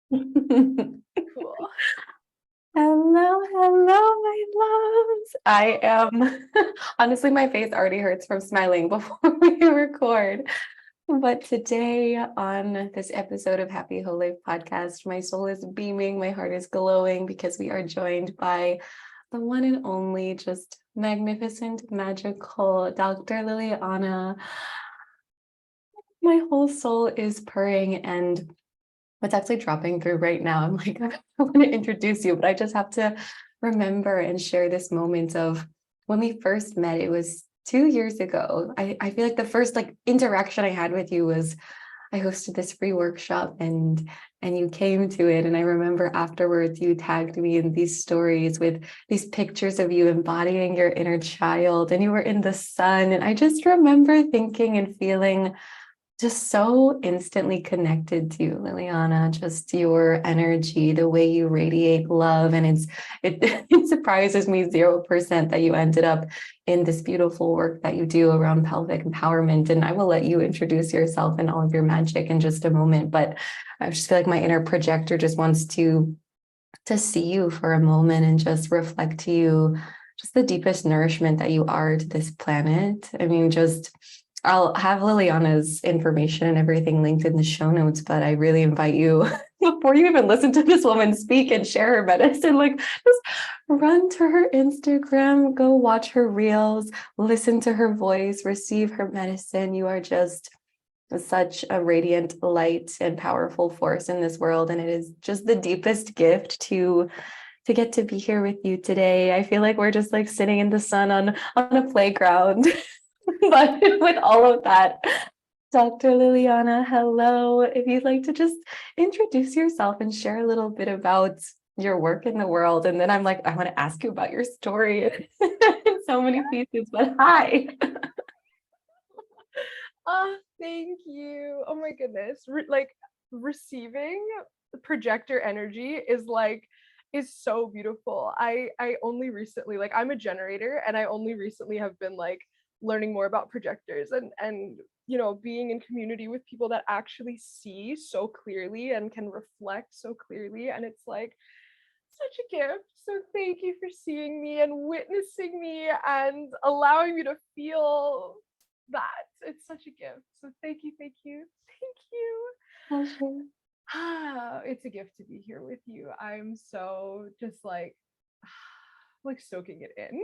Cool. Hello, hello, my loves. I am honestly, my face already hurts from smiling before we record. But today, on this episode of Happy Whole Life podcast, my soul is beaming, my heart is glowing because we are joined by the one and only, just magnificent, magical Dr. Liliana. My whole soul is purring, and what's actually dropping through right now, I'm like, I want to introduce you, but I just have to remember and share this moment of when we first met. It was 2 years ago. I feel like the first interaction I had with you was I hosted this free workshop, and you came to it. And I remember afterwards you tagged me in these stories with these pictures of you embodying your inner child, and you were in the sun. And I just remember thinking and feeling just so instantly connected to you, Liliana, just your energy, the way you radiate love. And it surprises me 0% that you ended up in this beautiful work that you do around pelvic empowerment. And I will let you introduce yourself and all of your magic in just a moment. But I just feel like my inner projector just wants to see you for a moment and just reflect to you just the deepest nourishment that you are to this planet. I mean, just I'll have Liliana's information and everything linked in the show notes, but I really invite you before you even listen to this woman speak and share her medicine, just run to her Instagram, go watch her reels, listen to her voice, receive her medicine. You are just such a radiant light and powerful force in this world, and it is just the deepest gift to get to be here with you today. I feel like we're just like sitting in the sun on a playground. But with all of that, Dr. Liliana, hello. If you'd like to just introduce yourself and share a little bit about your work in the world. And then I'm like, I want to ask you about your story in so many pieces, but hi. Thank you. Oh my goodness. Receiving projector energy is so beautiful. I only recently, I'm a generator, and I only recently have been learning more about projectors, and being in community with people that actually see so clearly and can reflect so clearly, and it's such a gift. So thank you for seeing me and witnessing me and allowing me to feel that. It's such a gift. So thank you, thank you, thank you. Pleasure. It's a gift to be here with you. I'm so just soaking it in.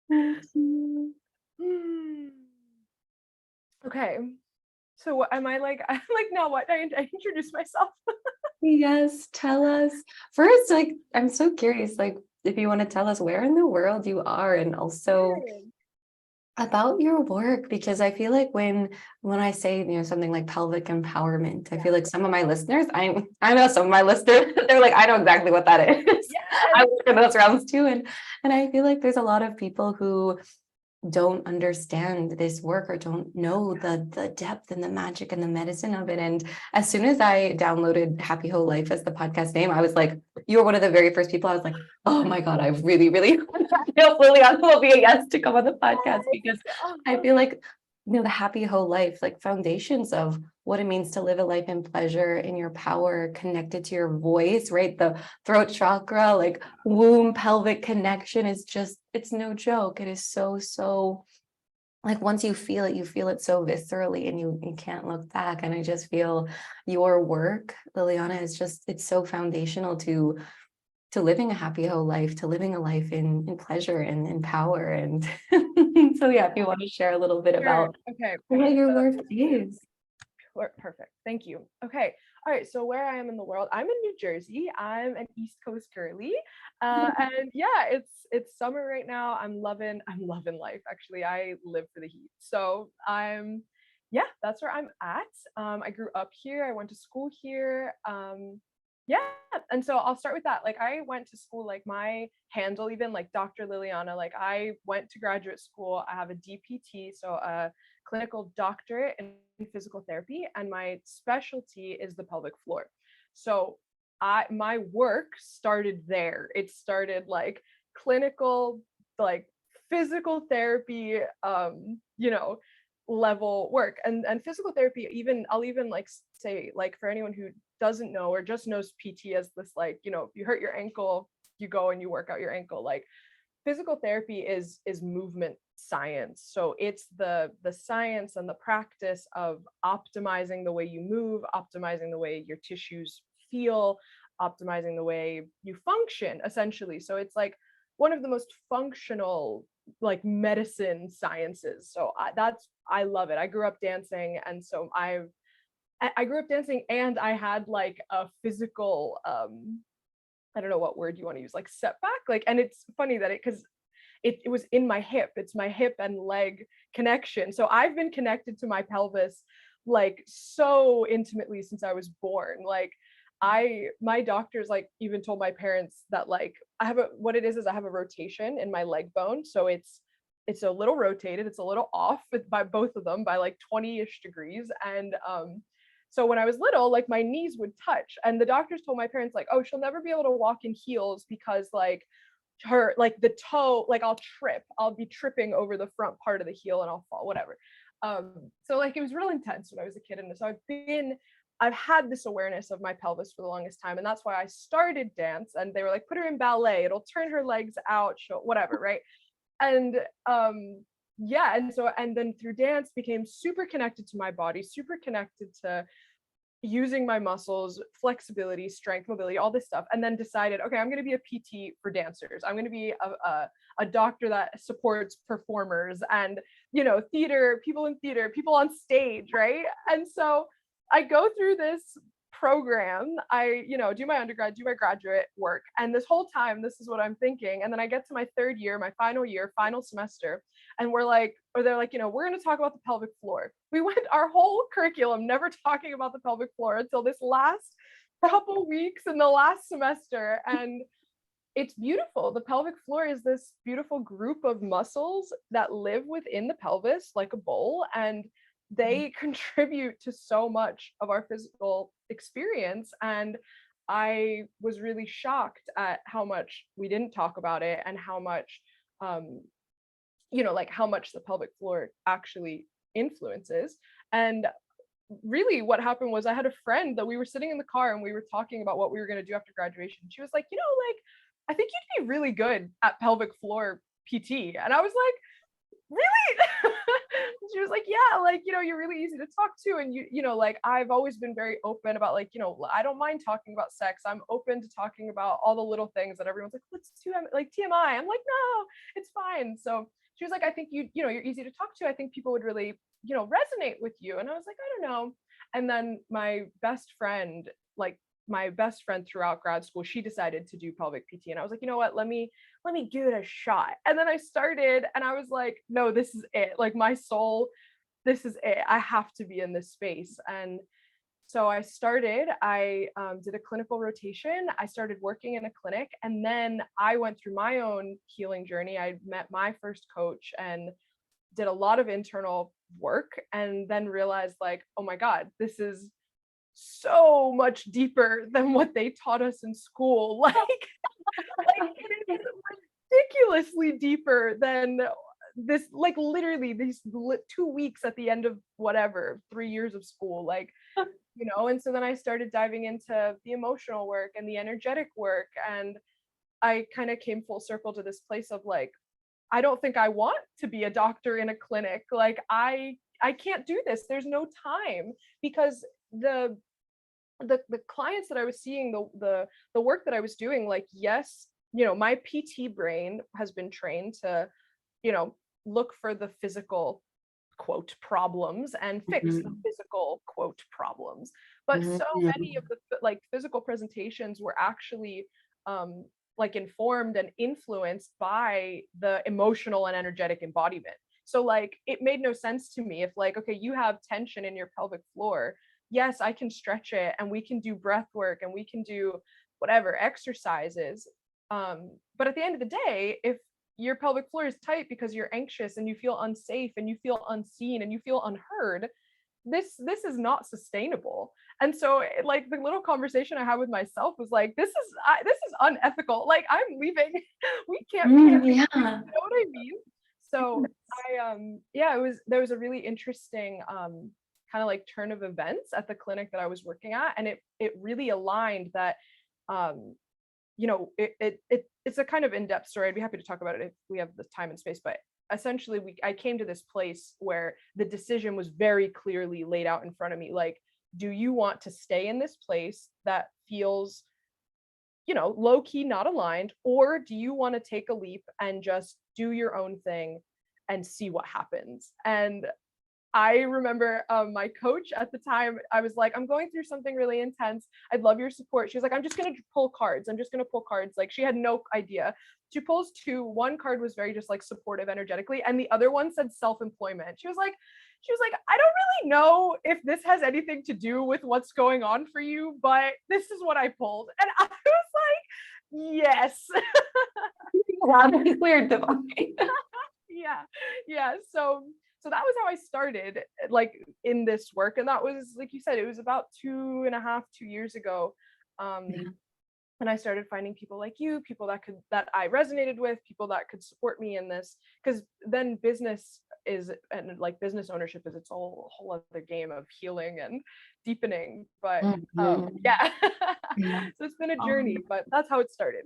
Thank you. Okay. So what am I like? I'm like, now what? I introduce myself. Yes, tell us. First, I'm so curious, if you want to tell us where in the world you are, and also Sure. about your work, because I feel like when I say, something like pelvic empowerment, I feel like some of my listeners, I know some of my listeners, they're like, I know exactly what that is. I Yes. work in those realms too. And I feel like there's a lot of people who don't understand this work or don't know the depth and the magic and the medicine of it. And as soon as I downloaded Happy Whole Life as the podcast name, I was like, you were one of the very first people. I was like, oh my God, I really, really hope Liliana will be a yes to come on the podcast, because I feel like, the happy whole life, foundations of what it means to live a life in pleasure, in your power, connected to your voice, right? The throat chakra, womb pelvic connection is just, it's no joke. It is so once you feel it so viscerally, and you can't look back. And I just feel your work, Liliana, is just, it's so foundational to living a happy whole life, to living a life in pleasure and in power. And so yeah, if you want to share a little bit Sure. about Okay. what your work is. Perfect. Thank you. Okay. All right. So where I am in the world, I'm in New Jersey. I'm an East Coast girly, and yeah, it's summer right now. I'm loving life. Actually, I live for the heat. So yeah, that's where I'm at. I grew up here. I went to school here. Yeah, and so I'll start with that. I went to school. My handle, even Dr. Liliana. I went to graduate school. I have a DPT, so a clinical doctorate in physical therapy, and my specialty is the pelvic floor. So my work started there. It started clinical, physical therapy, you know, level work. And physical therapy, I'll even like say, like, for anyone who doesn't know or just knows PT as this, like, you know, if you hurt your ankle, you go and you work out your ankle. Like, physical therapy is movement science. So it's the science and the practice of optimizing the way you move, optimizing the way your tissues feel, optimizing the way you function, essentially. So it's like one of the most functional, like, medicine sciences. So I love it. I grew up dancing, and so I grew up dancing, and I had like a physical I don't know what word you want to use, like setback. Like, and it's funny that because it was in my hip. It's my hip and leg connection. So I've been connected to my pelvis like so intimately since I was born. Like, my doctors like even told my parents that, like, what it is I have a rotation in my leg bone. So it's a little rotated, it's a little off by both of them by like 20-ish degrees. And so when I was little, like, my knees would touch, and the doctors told my parents, like, oh, she'll never be able to walk in heels because, like, her, like, the toe, like, I'll be tripping over the front part of the heel and I'll fall, whatever. So like, it was real intense when I was a kid. And so I've had this awareness of my pelvis for the longest time. And that's why I started dance. And they were like, put her in ballet, it'll turn her legs out, whatever, right? And yeah, and then through dance became super connected to my body, super connected to using my muscles, flexibility, strength, mobility, all this stuff. And then decided, okay, I'm going to be a PT for dancers. I'm going to be a doctor that supports performers and, you know, people in theater, people on stage, right? And so I go through this program, I, you know, do my undergrad, do my graduate work, and this whole time this is what I'm thinking. And then I get to my third year, my final semester, and they're like, you know, we're going to talk about the pelvic floor. We went our whole curriculum never talking about the pelvic floor until this last couple weeks in the last semester. And it's beautiful. The pelvic floor is this beautiful group of muscles that live within the pelvis like a bowl, and they contribute to so much of our physical experience. And I was really shocked at how much we didn't talk about it, and how much you know, like, how much the pelvic floor actually influences. And really what happened was, I had a friend that we were sitting in the car and we were talking about what we were going to do after graduation. She was like, you know, like, I think you'd be really good at pelvic floor PT. And I was like, really? She was like, yeah, like, you know, you're really easy to talk to. And you know, like, I've always been very open about, like, you know, I don't mind talking about sex. I'm open to talking about all the little things that everyone's like, let's do like TMI. I'm like, no, it's fine. So she was like, I think you know, you're easy to talk to. I think people would really, you know, resonate with you. And I was like, I don't know. And then my best friend throughout grad school, she decided to do pelvic PT. And I was like, you know what, let me give it a shot. And then I started, and I was like, no, this is it. Like, my soul, this is it. I have to be in this space. And so I did a clinical rotation. I started working in a clinic, and then I went through my own healing journey. I met my first coach and did a lot of internal work, and then realized, like, oh my God, this is so much deeper than what they taught us in school. Like it is ridiculously deeper than this, like, literally these 2 weeks at the end of whatever 3 years of school, like, you know. And so then I started diving into the emotional work and the energetic work, and I kind of came full circle to this place of, like, I don't think I want to be a doctor in a clinic. Like, I can't do this. There's no time, because the clients that I was seeing, the work that I was doing, like, yes, you know, my PT brain has been trained to, you know, look for the physical quote problems and fix the physical quote problems. But so many of the, like, physical presentations were actually like informed and influenced by the emotional and energetic embodiment. So, like, it made no sense to me if, like, okay, you have tension in your pelvic floor. Yes, I can stretch it, and we can do breath work, and we can do whatever exercises. But at the end of the day, if your pelvic floor is tight because you're anxious and you feel unsafe and you feel unseen and you feel unheard, this is not sustainable. And so, like, the little conversation I had with myself was like, this is unethical. Like, I'm leaving. We can't, you know what I mean? So there was a really interesting kind of like turn of events at the clinic that I was working at, and it really aligned that it's a kind of in-depth story. I'd be happy to talk about it if we have the time and space, but essentially I came to this place where the decision was very clearly laid out in front of me. Like, do you want to stay in this place that feels, low key, not aligned, or do you want to take a leap and just do your own thing and see what happens? And I remember my coach at the time, I was like, I'm going through something really intense. I'd love your support. She was like, I'm just going to pull cards. I'm just going to pull cards. Like, she had no idea. She pulls two. One card was very just like supportive energetically, and the other one said self-employment. She was like, I don't really know if this has anything to do with what's going on for you, but this is what I pulled. And I was like, yes. Wow, that's weird, divine. Yeah. So that was how I started, like, in this work. And that was, like you said, it was about 2 years ago. And I started finding people like you, people that I resonated with, people that could support me in this, because then business ownership is its whole other game of healing and deepening. But Yeah. So it's been a journey, but that's how it started.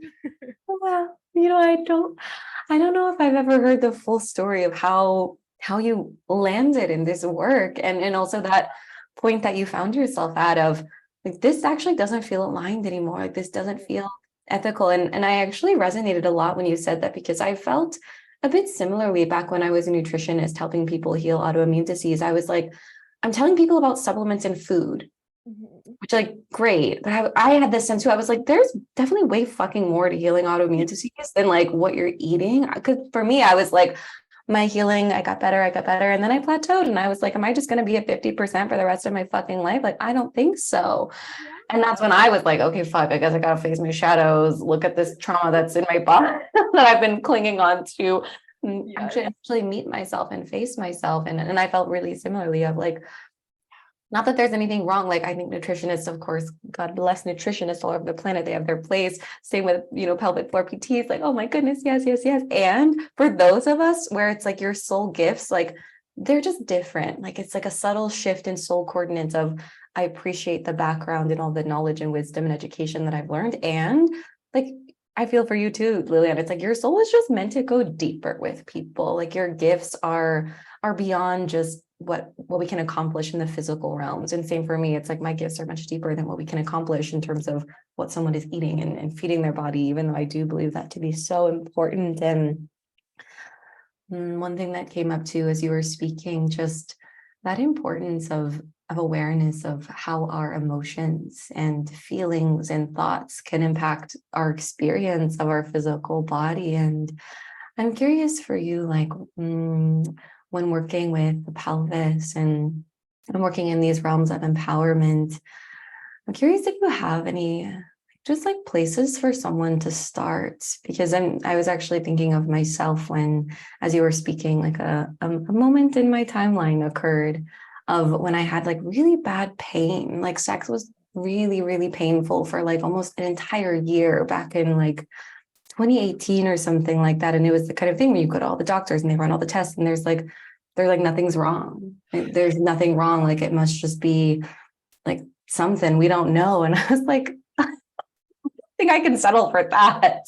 Well, I don't know if I've ever heard the full story of how you landed in this work, and also that point that you found yourself at of, like, this actually doesn't feel aligned anymore. Like, this doesn't feel ethical. And I actually resonated a lot when you said that, because I felt a bit similarly back when I was a nutritionist helping people heal autoimmune disease. I was like, I'm telling people about supplements and food, which, like, great. But I had this sense too. I was like, there's definitely way fucking more to healing autoimmune disease than like what you're eating. Because for me, I was like, my healing, I got better. And then I plateaued, and I was like, am I just going to be at 50% for the rest of my fucking life? Like, I don't think so. Yeah. And that's when I was like, okay, fuck, I guess I got to face my shadows. Look at this trauma that's in my body that I've been clinging on to. Actually meet myself and face myself. And I felt really similarly of like, not that there's anything wrong. Like, I think nutritionists, of course, God bless nutritionists all over the planet. They have their place. Same with, pelvic floor PTs. Like, oh my goodness, yes. And for those of us where it's like your soul gifts, like, they're just different. Like, it's like a subtle shift in soul coordinates of, I appreciate the background and all the knowledge and wisdom and education that I've learned. And like, I feel for you too, Liliana. It's like your soul is just meant to go deeper with people. Like, your gifts are beyond just what we can accomplish in the physical realms. And same for me. It's like my gifts are much deeper than what we can accomplish in terms of what someone is eating and feeding their body, even though I do believe that to be so important. And one thing that came up too as you were speaking, just that importance of awareness of how our emotions and feelings and thoughts can impact our experience of our physical body. And I'm curious for you, like, when working with the pelvis and working in these realms of empowerment, I'm curious if you have any just like places for someone to start, because I was actually thinking of myself when, as you were speaking, like a moment in my timeline occurred of when I had like really bad pain. Like, sex was really, really painful for like almost an entire year back in like 2018 or something like that. And it was the kind of thing where you go to all the doctors and they run all the tests and they're like, nothing's wrong. There's nothing wrong. Like, it must just be like something we don't know. And I was like, I think I can settle for that.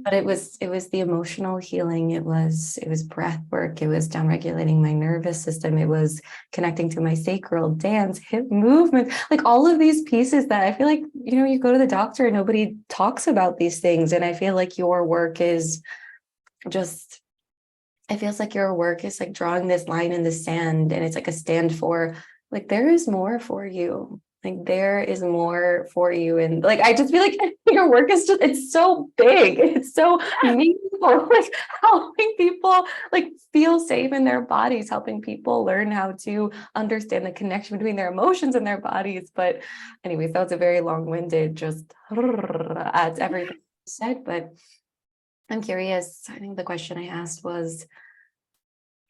But it was the emotional healing. It was breath work. It was downregulating my nervous system. It was connecting to my sacral, dance, hip movement, like all of these pieces that I feel like, you go to the doctor and nobody talks about these things. And I feel like your work is just, it feels like your work is like drawing this line in the sand, and it's like a stand for, like, there is more for you. Like, there is more for you. And like, I just feel like your work is just, it's so big. It's so meaningful, like helping people like feel safe in their bodies, helping people learn how to understand the connection between their emotions and their bodies. But anyways, that was a very long-winded, just adds everything you said. But I'm curious, I think the question I asked was,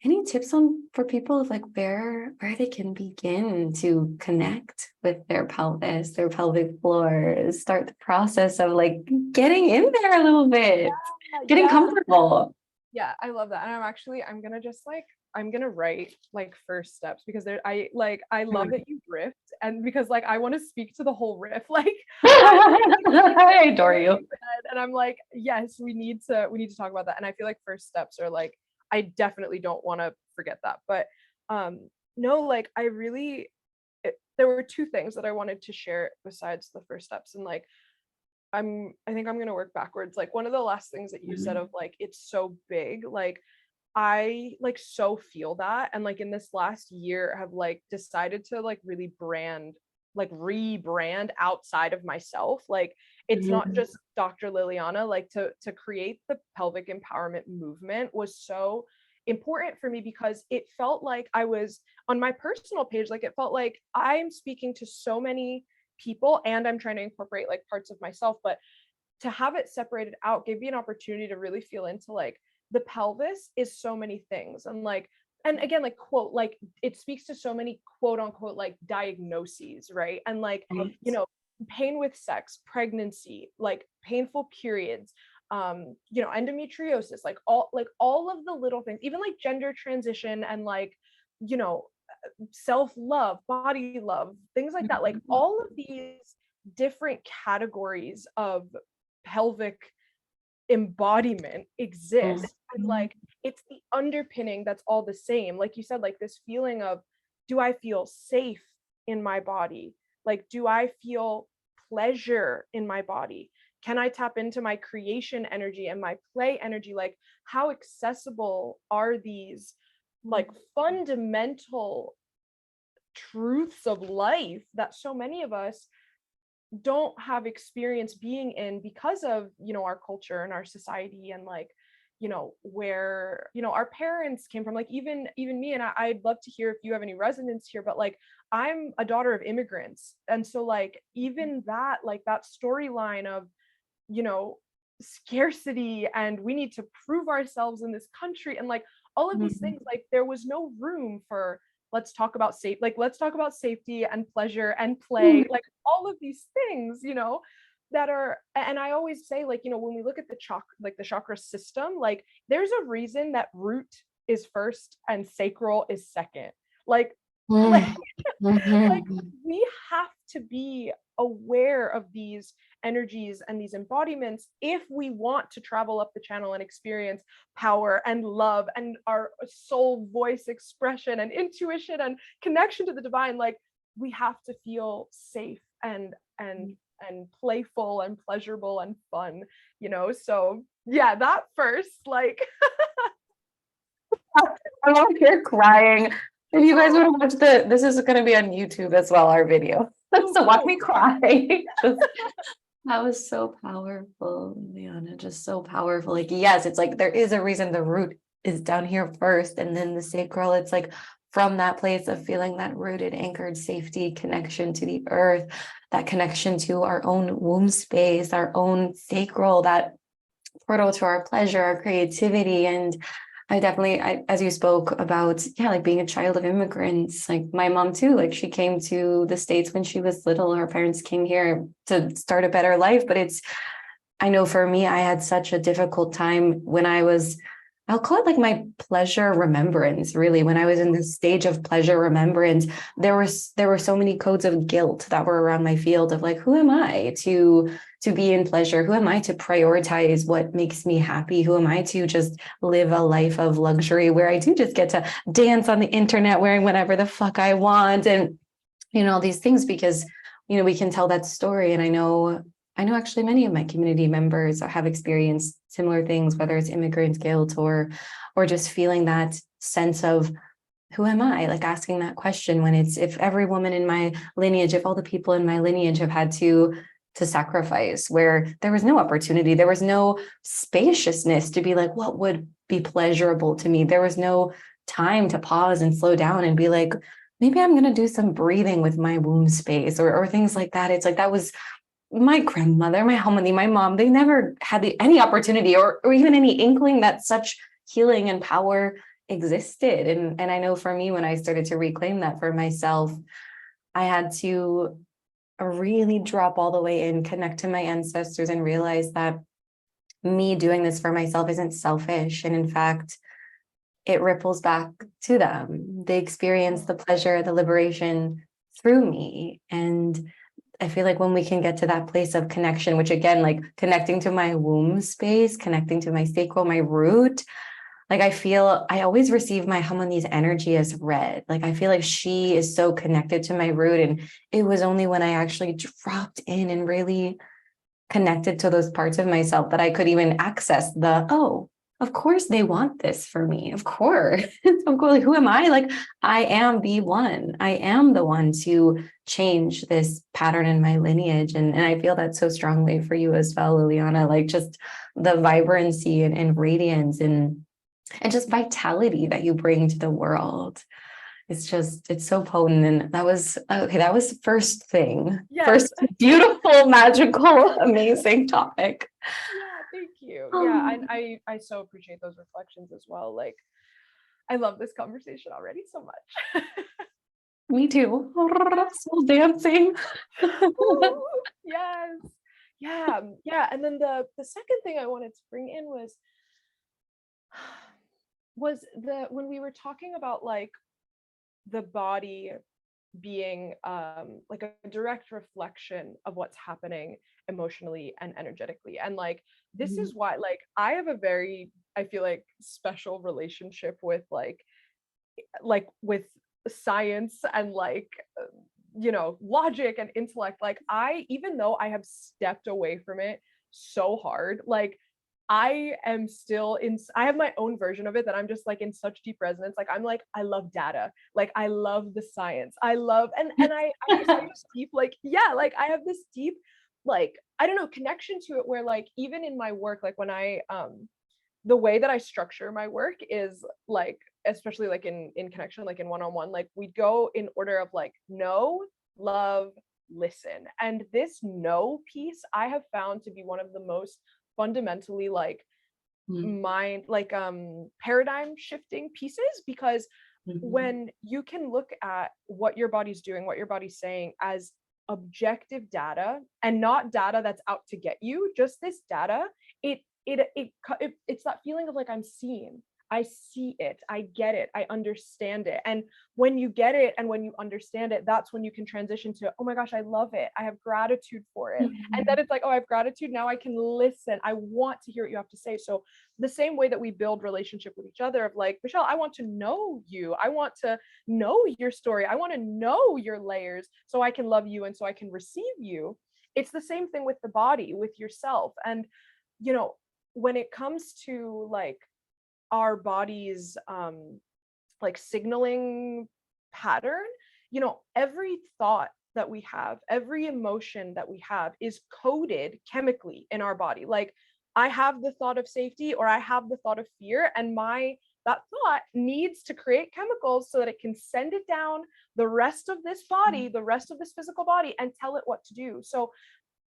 any tips for people of like where they can begin to connect with their pelvis, their pelvic floor, start the process of like getting in there a little bit, getting comfortable? Yeah, I love that. And I'm gonna just like, I'm gonna write like first steps because I love that you riffed, and because like I want to speak to the whole riff. Like I adore you. and I'm like, yes, we need to talk about that. And I feel like first steps are like, I definitely don't want to forget that. But no, like there were two things that I wanted to share besides the first steps. And like I think I'm gonna work backwards. Like one of the last things that you said of like it's so big, like I like so feel that. And like in this last year have like decided to like really rebrand outside of myself. Like it's not just Dr. Liliana, like to create the pelvic empowerment movement was so important for me because it felt like I was on my personal page, like it felt like I'm speaking to so many people and I'm trying to incorporate like parts of myself, but to have it separated out gave me an opportunity to really feel into like the pelvis is so many things. And like, and again, like quote, like it speaks to so many quote unquote like diagnoses, right? And like, you know, pain with sex, pregnancy, like painful periods, you know, endometriosis, like all of the little things, even like gender transition and like, you know, self-love, body love, things like that. Like all of these different categories of pelvic embodiment exist. And like it's the underpinning that's all the same. Like you said, like this feeling of, do I feel safe in my body? Like, do I feel pleasure in my body? Can I tap into my creation energy and my play energy? Like, how accessible are these like fundamental truths of life that so many of us don't have experience being in because of, you know, our culture and our society and like, you know, where, you know, our parents came from. Like even me, and I'd love to hear if you have any resonance here, but like I'm a daughter of immigrants, and so like even that, like that storyline of, you know, scarcity and we need to prove ourselves in this country and like all of these things, like there was no room for let's talk about safety and pleasure and play, like all of these things, you know, that are. And I always say, like, you know, when we look at the chakra system, like there's a reason that root is first and sacral is second. Like like like we have to be aware of these energies and these embodiments if we want to travel up the channel and experience power and love and our soul voice expression and intuition and connection to the divine. Like we have to feel safe and playful and pleasurable and fun, you know. So yeah, that first, like I'm over here crying. If you guys want to watch this is going to be on YouTube as well, our video. So watch me cry. That was so powerful, Liana, just so powerful. Like, yes, it's like there is a reason the root is down here first, and then the sacral. It's like from that place of feeling that rooted, anchored safety connection to the earth, that connection to our own womb space, our own sacral, that portal to our pleasure, our creativity. And I definitely, as you spoke about, yeah, like being a child of immigrants, like my mom too, like she came to the States when she was little. Her parents came here to start a better life. But I know for me, I had such a difficult time when I'll call it like my pleasure remembrance, really. When I was in this stage of pleasure remembrance, there were so many codes of guilt that were around my field of like, who am I to be in pleasure? Who am I to prioritize what makes me happy? Who am I to just live a life of luxury where I do just get to dance on the internet wearing whatever the fuck I want? And, you know, all these things, because, you know, we can tell that story. And I know actually many of my community members have experienced similar things, whether it's immigrant guilt or just feeling that sense of, who am I? Like asking that question when if every woman in my lineage, if all the people in my lineage have had to sacrifice, where there was no opportunity, there was no spaciousness to be like, what would be pleasurable to me? There was no time to pause and slow down and be like, maybe I'm going to do some breathing with my womb space or things like that. It's like, that was my grandmother, my homily, my mom, they never had any opportunity or even any inkling that such healing and power existed. And I know for me, when I started to reclaim that for myself, I had to really drop all the way in, connect to my ancestors, and realize that me doing this for myself isn't selfish. And in fact, it ripples back to them. They experience the pleasure, the liberation through me. And I feel like when we can get to that place of connection, which again, like connecting to my womb space, connecting to my sacral, my root, like I feel I always receive my Harmony's energy as red. Like I feel like she is so connected to my root. And it was only when I actually dropped in and really connected to those parts of myself that I could even access the, oh, of course they want this for me. Of course. So cool. Like, who am I? Like, I am the one. I am the one to change this pattern in my lineage. And I feel that so strongly for you as well, Liliana, like just the vibrancy and radiance and just vitality that you bring to the world. It's so potent. And that was okay. That was first thing. Yes. First beautiful, magical, amazing topic. Yeah, thank you. Yeah, and I so appreciate those reflections as well. Like, I love this conversation already so much. Me too. Soul dancing. Ooh, yes. Yeah. Yeah. And then the second thing I wanted to bring in was the when we were talking about like the body being like a direct reflection of what's happening emotionally and energetically. And like this is why like I have a very, I feel like, special relationship with like with science and like logic and intellect. Like I, even though I have stepped away from it so hard, like I am still in, I have my own version of it that I'm just like in such deep resonance. Like I'm like, I love data. Like I love the science. I love, and I just have this deep, like, yeah, like I have this deep, like, I don't know, connection to it where like, even in my work, like when I, the way that I structure my work is like, especially like in connection, like in one-on-one, like we go in order of like know, love, listen. And this know piece I have found to be one of the most fundamentally like mind, like paradigm shifting pieces, because when you can look at what your body's doing, what your body's saying as objective data and not data that's out to get you, just this data, it's that feeling of like, I'm seen, I see it, I get it, I understand it. And when you get it and when you understand it, that's when you can transition to, oh my gosh, I love it, I have gratitude for it. And then it's like, oh, I have gratitude, now I can listen, I want to hear what you have to say. So the same way that we build relationship with each other, of like, Michelle, I want to know you, I want to know your story, I want to know your layers so I can love you and so I can receive you. It's the same thing with the body, with yourself. And when it comes to like our body's like signaling pattern, every thought that we have, every emotion that we have is coded chemically in our body. Like I have the thought of safety or I have the thought of fear, and that thought needs to create chemicals so that it can send it down the rest of this body, the rest of this physical body, and tell it what to do. So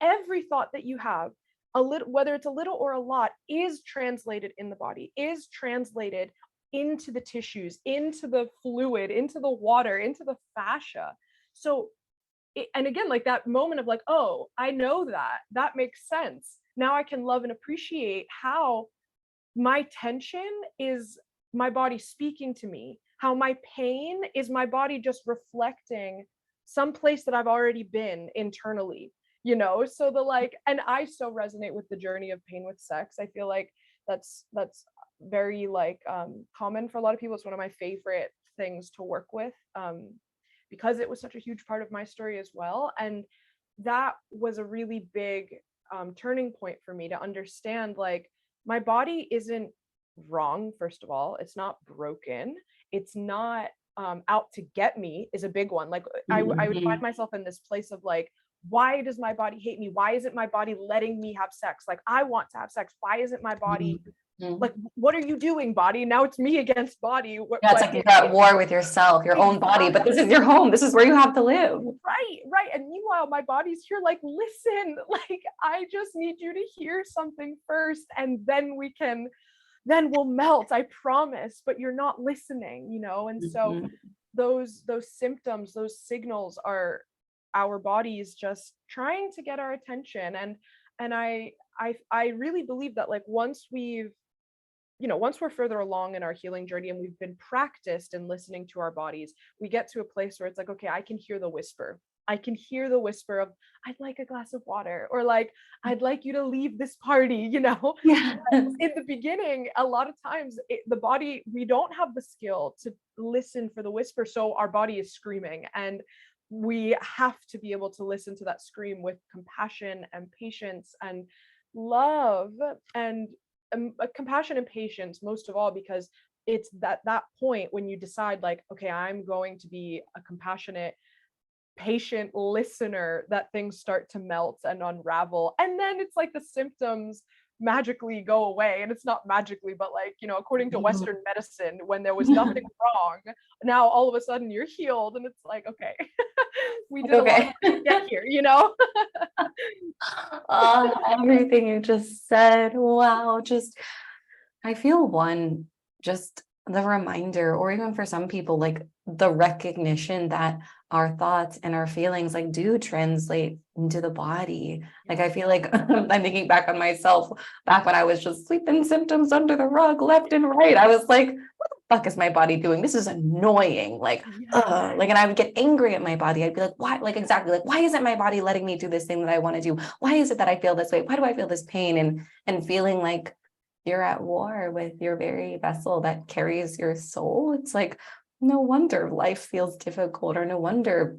every thought that you have, a little, whether it's a little or a lot, is translated in the body, is translated into the tissues, into the fluid, into the water, into the fascia. So, and again, like that moment of like, oh, I know that makes sense. Now I can love and appreciate how my tension is my body speaking to me, how my pain is my body just reflecting some place that I've already been internally. So the like, and I so resonate with the journey of pain with sex. I feel like that's very like common for a lot of people. It's one of my favorite things to work with, because it was such a huge part of my story as well. And that was a really big turning point for me to understand, like, my body isn't wrong. First of all, it's not broken, it's not out to get me, is a big one. Like I would find myself in this place of like, why does my body hate me? Why isn't my body letting me have sex? Like I want to have sex. Why isn't my body like, what are you doing, body? Now it's me against body. Yeah, it's like you're at war with yourself, your own body, but this is your home. This is where you have to live. Right. And meanwhile, my body's here like, listen, like, I just need you to hear something first, and then we'll melt, I promise, but you're not listening, And so those symptoms, those signals are our bodies just trying to get our attention. And And I really believe that like once we're further along in our healing journey and we've been practiced in listening to our bodies, we get to a place where it's like, okay, I can hear the whisper. I can hear the whisper of, I'd like a glass of water, or like, I'd like you to leave this party, Yeah. In the beginning, a lot of times the body, we don't have the skill to listen for the whisper. So our body is screaming, and we have to be able to listen to that scream with compassion and patience and love, and compassion and patience most of all, because it's that point when you decide like, okay, I'm going to be a compassionate, patient listener, that things start to melt and unravel, and then it's like the symptoms magically go away. And it's not magically, but like, according to Western medicine, when there was nothing wrong, now all of a sudden you're healed, and it's like, okay, we did a lot of Okay. work to get here. Oh, everything you just said. Wow. I feel just the reminder, or even for some people, like the recognition that our thoughts and our feelings like do translate into the body. Like I feel like I'm thinking back on myself back when I was just sweeping symptoms under the rug left and right. I was like, what the fuck is my body doing? This is annoying. Like, Yeah. like, and I would get angry at my body. I'd be like, why? Like, exactly. Like, why isn't my body letting me do this thing that I want to do? Why is it that I feel this way? Why do I feel this pain? And feeling like you're at war with your very vessel that carries your soul. It's like, no wonder life feels difficult, or no wonder,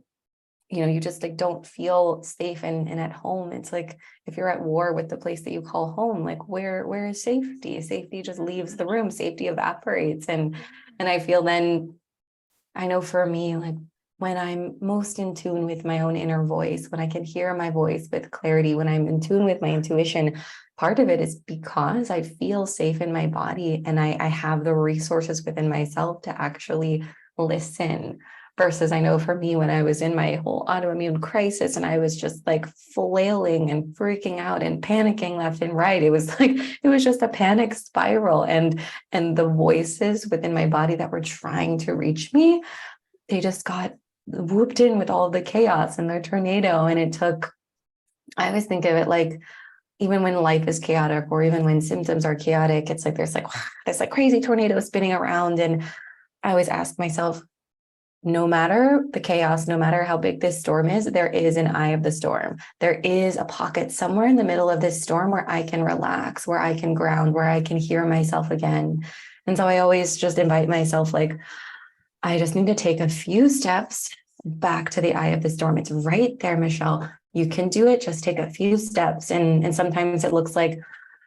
you just like don't feel safe and at home. It's like, if you're at war with the place that you call home, like where is safety? Safety just leaves the room, safety evaporates. And I feel then, I know for me, like when I'm most in tune with my own inner voice, when I can hear my voice with clarity, when I'm in tune with my intuition, part of it is because I feel safe in my body, and I have the resources within myself to actually listen. Versus, I know for me, when I was in my whole autoimmune crisis and I was just like flailing and freaking out and panicking left and right, it was like, it was just a panic spiral. And the voices within my body that were trying to reach me, they just got whooped in with all the chaos and the tornado. And I always think of it like, even when life is chaotic, or even when symptoms are chaotic, it's like there's like this like crazy tornado spinning around. And I always ask myself, no matter the chaos, no matter how big this storm is, there is an eye of the storm. There is a pocket somewhere in the middle of this storm where I can relax, where I can ground, where I can hear myself again. And so I always just invite myself, like, I just need to take a few steps back to the eye of the storm. It's right there, Michelle. You can do it. Just take a few steps. And sometimes it looks like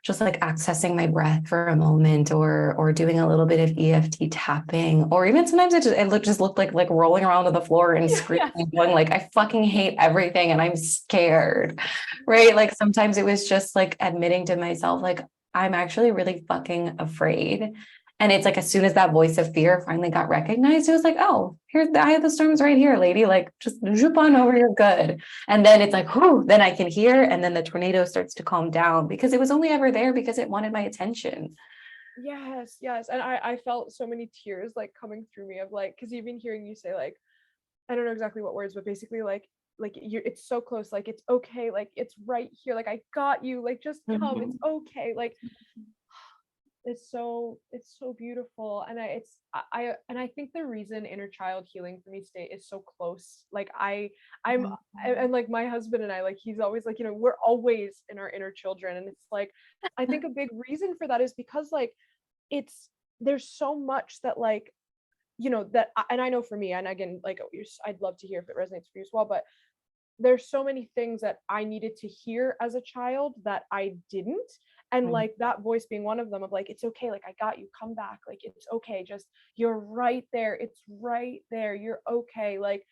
just like accessing my breath for a moment, or doing a little bit of EFT tapping, or even sometimes it just looked like rolling around on the floor and screaming, Yes. going like, I fucking hate everything and I'm scared, right? Like sometimes it was just like admitting to myself, like, I'm actually really fucking afraid. And it's like, as soon as that voice of fear finally got recognized, it was like, oh, here's the eye of the storm's right here, lady. Like, just zoop on over, you're good. And then it's like, whoo, then I can hear. And then the tornado starts to calm down, because it was only ever there because it wanted my attention. Yes, yes. And I felt so many tears like coming through me of like, because even hearing you say like, I don't know exactly what words, but basically like you, it's so close, like it's okay, like it's right here, like I got you, like just come, it's Mhm. okay, like it's so beautiful. And I think the reason inner child healing for me stay is so close, like I'm and like my husband and I, like he's always like, we're always in our inner children. And it's like, I think a big reason for that is because like it's there's so much that like, and I know for me, and again, like I'd love to hear if it resonates for you as well, but there's so many things that I needed to hear as a child that I didn't. And Mhm. like that voice being one of them, of like, it's okay, like I got you, come back, like it's okay, just you're right there, it's right there, you're okay. Like,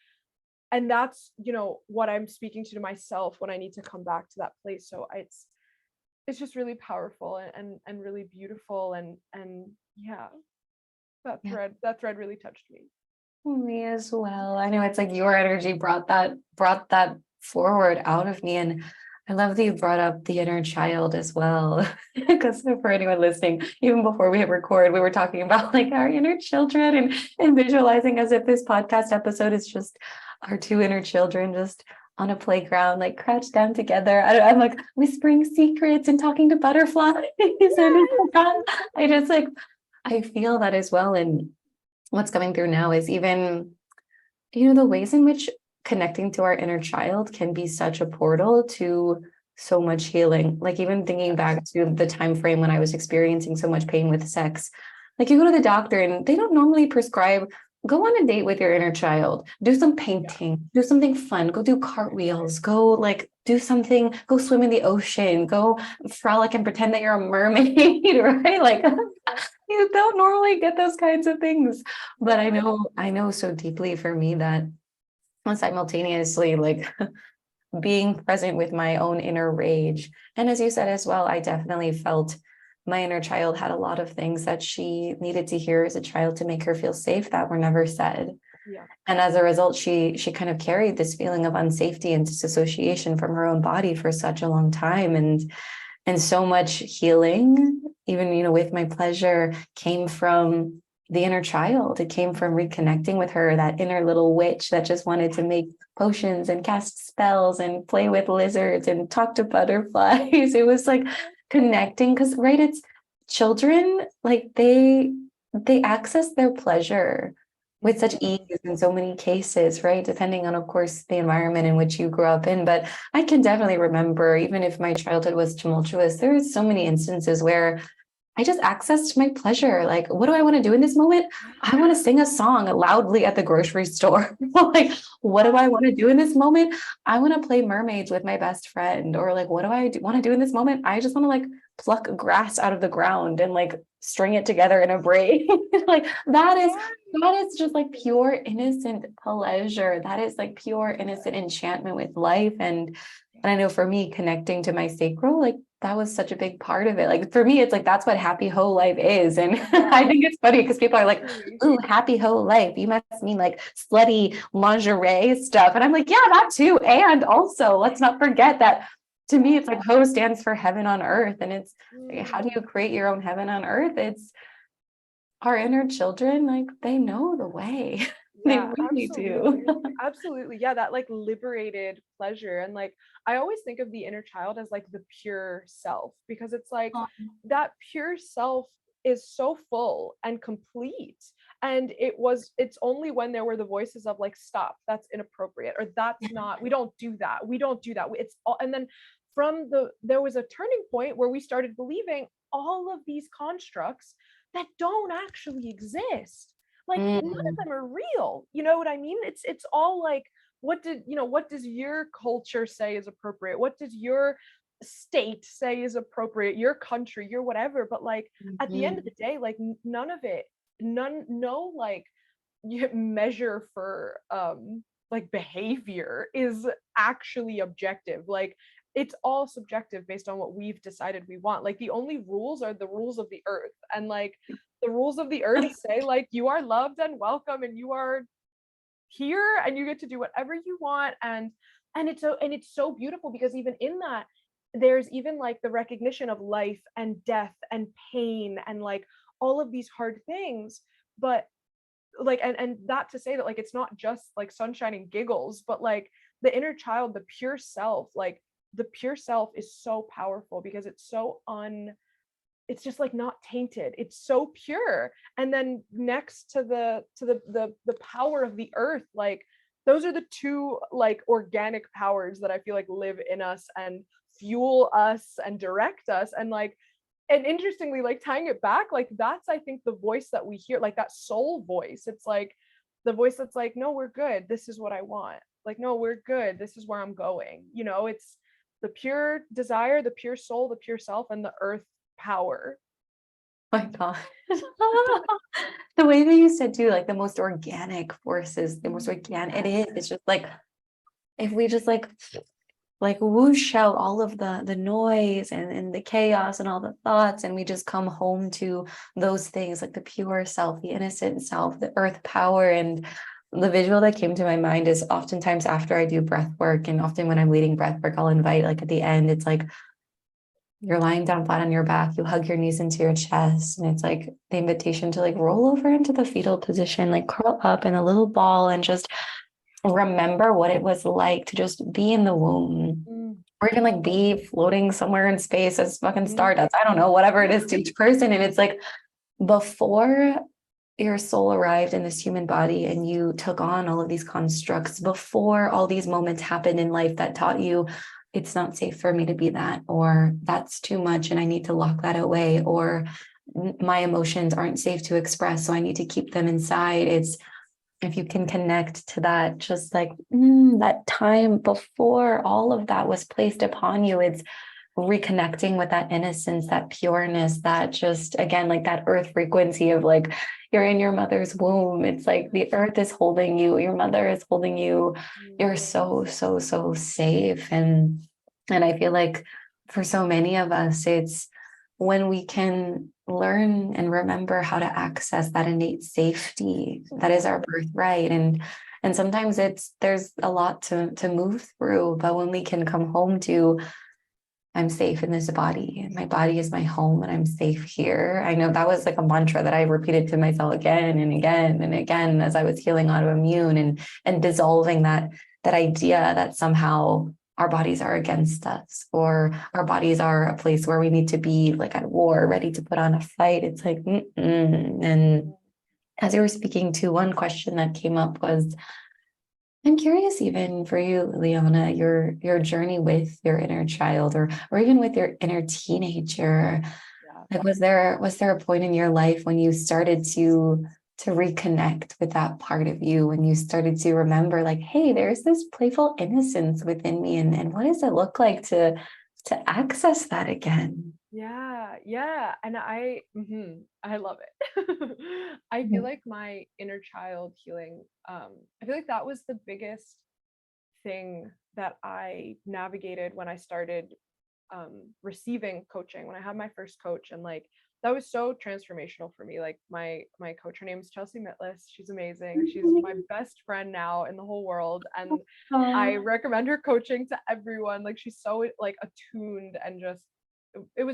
and that's, what I'm speaking to myself when I need to come back to that place. So it's just really powerful and really beautiful. And yeah, Yeah, that thread really touched me. me as well. I know it's like your energy brought that forward out of me. And I love that you brought up the inner child as well. Because for anyone listening, even before we hit record, we were talking about like our inner children, and visualizing as if this podcast episode is just our two inner children just on a playground, like crouched down together. I'm like whispering secrets and talking to butterflies. And I just like, I feel that as well. And what's coming through now is even, the ways in which connecting to our inner child can be such a portal to so much healing. Like even thinking back to the time frame when I was experiencing so much pain with sex, like you go to the doctor and they don't normally prescribe, go on a date with your inner child, do some painting, do something fun, go do cartwheels, go like do something, go swim in the ocean, go frolic and pretend that you're a mermaid, right? Like you don't normally get those kinds of things. But I know so deeply for me that simultaneously, like being present with my own inner rage. And as you said as well, I definitely felt my inner child had a lot of things that she needed to hear as a child to make her feel safe that were never said. Yeah. And as a result, she kind of carried this feeling of unsafety and disassociation from her own body for such a long time. And so much healing, even, with my pleasure, came from the inner child. It came from reconnecting with her, that inner little witch that just wanted to make potions and cast spells and play with lizards and talk to butterflies. It was like connecting, because it's children, like they access their pleasure with such ease in so many cases, right? Depending on, of course, the environment in which you grew up in. But I can definitely remember, even if my childhood was tumultuous, there were so many instances where I just accessed my pleasure. Like, what do I want to do in this moment? I want to sing a song loudly at the grocery store. Like, what do I want to do in this moment? I want to play mermaids with my best friend. Or like, what do I want to do in this moment? I just want to like pluck grass out of the ground and like string it together in a braid. Like that is just like pure innocent pleasure. That is like pure innocent enchantment with life. And I know for me, connecting to my sacral, like that was such a big part of it. Like for me, it's like that's what happy whole life is. And I think it's funny because people are like, ooh, happy whole life. You must mean like slutty lingerie stuff. And I'm like, yeah, that too. And also, let's not forget that to me, it's like ho stands for heaven on earth. And it's like, how do you create your own heaven on earth? It's our inner children, like they know the way. Yeah, They really absolutely. do. Absolutely. Yeah, that like liberated pleasure. And like I always think of the inner child as like the pure self, because it's like that pure self is so full and complete. And it's only when there were the voices of like, stop, that's inappropriate, or that's not, we don't do that. We don't do that. It's all, and then there was a turning point where we started believing all of these constructs that don't actually exist. Like none of them are real. You know what I mean? It's all like, what does your culture say is appropriate? What does your state say is appropriate? Your country, your whatever. But like at the end of the day, like none of it, no like measure for like behavior is actually objective. Like it's all subjective based on what we've decided we want. Like the only rules are the rules of the earth, and like the rules of the earth say like you are loved and welcome and you are here and you get to do whatever you want. And it's so beautiful, because even in that there's even like the recognition of life and death and pain and like all of these hard things. But like and that to say that like it's not just like sunshine and giggles, but like the inner child, the pure self, like the pure self is so powerful because it's just like not tainted. It's so pure. And then next to the power of the earth, like those are the two like organic powers that I feel like live in us and fuel us and direct us. And like, and interestingly, like tying it back, like that's I think the voice that we hear, like that soul voice. It's like the voice that's like, no, we're good, this is what I want. Like, no, we're good, this is where I'm going. It's the pure desire, the pure soul, the pure self, and the earth power. My God. The way that you said too, like the most organic forces, the most organic it is. It's just like if we just like whoosh out all of the noise and the chaos and all the thoughts, and we just come home to those things like the pure self, the innocent self, the earth power. And the visual that came to my mind is oftentimes after I do breath work, and often when I'm leading breath work, I'll invite like at the end, it's like you're lying down flat on your back, you hug your knees into your chest, and it's like the invitation to like roll over into the fetal position, like curl up in a little ball and just remember what it was like to just be in the womb, Mm, or even like be floating somewhere in space as fucking mhm. stardust. I don't know, whatever it is to each person. And it's like, before your soul arrived in this human body and you took on all of these constructs, before all these moments happened in life that taught you it's not safe for me to be that, or that's too much and I need to lock that away, or my emotions aren't safe to express, so I need to keep them inside. It's, if you can connect to that, just like that time before all of that was placed upon you, it's reconnecting with that innocence, that pureness, that just, again, like that earth frequency of like, you're in your mother's womb. It's like the earth is holding you, your mother is holding you. You're so, so, so safe. And I feel like for so many of us, it's when we can learn and remember how to access that innate safety that is our birthright. And sometimes it's, there's a lot to move through, but when we can come home to, I'm safe in this body, and my body is my home, and I'm safe here. I know that was like a mantra that I repeated to myself again and again and again as I was healing autoimmune and dissolving that idea that somehow our bodies are against us, or our bodies are a place where we need to be like at war, ready to put on a fight. It's like, and as you were speaking to, one question that came up was, I'm curious, even for you, Liliana, your journey with your inner child, or even with your inner teenager. Yeah. Like, was there a point in your life when you started to reconnect with that part of you, when you started to remember, like, hey, there's this playful innocence within me, and what does it look like to access that again? Yeah. And I love it. I feel Mhm. like my inner child healing, I feel like that was the biggest thing that I navigated when I started receiving coaching, when I had my first coach. And like that was so transformational for me. Like my coach, her name is Chelsea Mitless. She's amazing. She's my best friend now in the whole world. And I Aw. recommend her coaching to everyone. Like she's so like attuned and just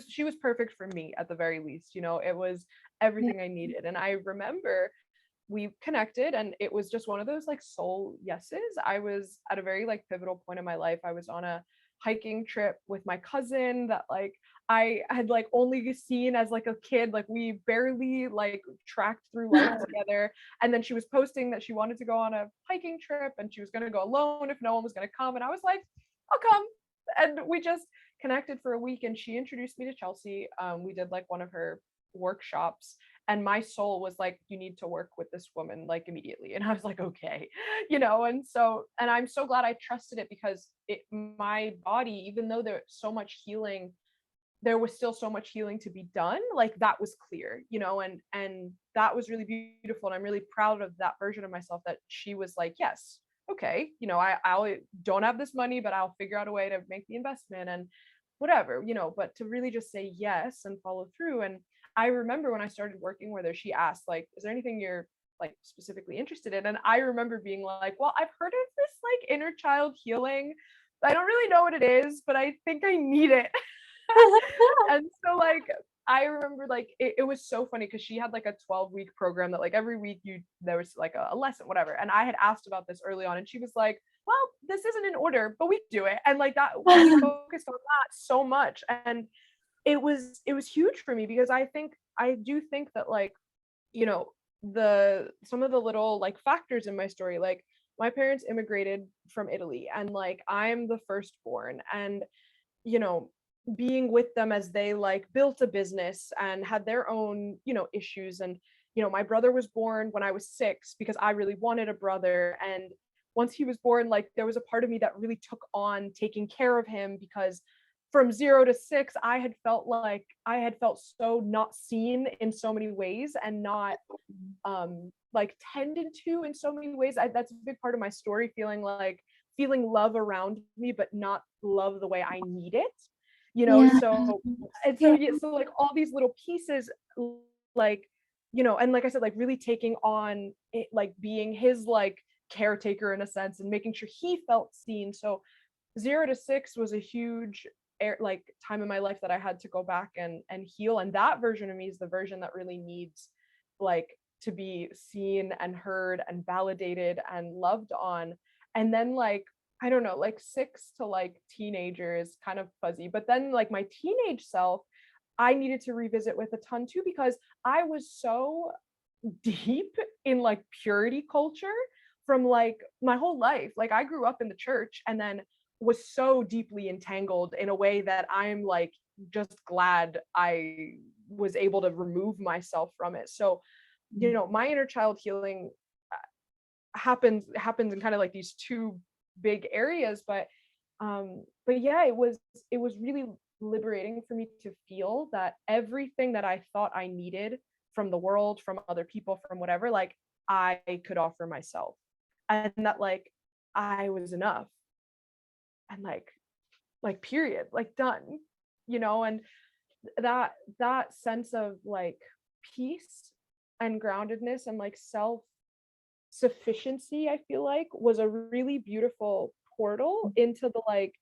she was perfect for me at the very least. It was Yeah. everything I needed. And I remember we connected and it was just one of those like soul yeses. I was at a very like pivotal point in my life. I was on a hiking trip with my cousin that like I had like only seen as like a kid. Like we barely like tracked through life together. And then she was posting that she wanted to go on a hiking trip and she was going to go alone if no one was going to come. And I was like, I'll come. And we just connected for a week and she introduced me to Chelsea. We did like one of her workshops and my soul was like, you need to work with this woman like immediately. And I was like, okay. And I'm so glad I trusted it because my body, even though there's so much healing, there was still so much healing to be done. Like that was clear, and that was really beautiful. And I'm really proud of that version of myself that she was like, yes, okay, I don't have this money, but I'll figure out a way to make the investment and whatever, but to really just say yes and follow through. And I remember when I started working with her, she asked, like, is there anything you're like specifically interested in? And I remember being like, well, I've heard of this like inner child healing. I don't really know what it is, but I think I need it. And so like I remember like it was so funny because she had like a 12-week program that like every week there was like a lesson, whatever. And I had asked about this early on and she was like, well, this isn't in order, but we do it. And like that we focused on that so much. And it was huge for me because I do think that like, you know, the some of the little like factors in my story, like my parents immigrated from Italy and like I'm the firstborn and you know being with them as they like built a business and had their own issues. And my brother was born when I was 6 because I really wanted a brother. And once he was born, like there was a part of me that really took on taking care of him because from 0 to 6 I had felt so not seen in so many ways and not like tended to in so many ways. That's a big part of my story, feeling love around me but not love the way I need it. Yeah. So and so Yeah. yeah, so like all these little pieces, like and like I said, like really taking on it, like being his like caretaker in a sense and making sure he felt seen. So 0 to 6 was a huge like time in my life that I had to go back and heal. And that version of me is the version that really needs like to be seen and heard and validated and loved on. And then like, I don't know, like 6 to like teenager is kind of fuzzy, but then like my teenage self, I needed to revisit with a ton too, because I was so deep in like purity culture from like my whole life. Like I grew up in the church and then was so deeply entangled in a way that I'm like just glad I was able to remove myself from it. So, you know, my inner child healing happens in kind of like these two big areas, but yeah, it was really liberating for me to feel that everything that I thought I needed from the world, from other people, from whatever, like I could offer myself, and that like I was enough, and like period, like done, you know. And that sense of like peace and groundedness and like self sufficiency, I feel like was a really beautiful portal into the like,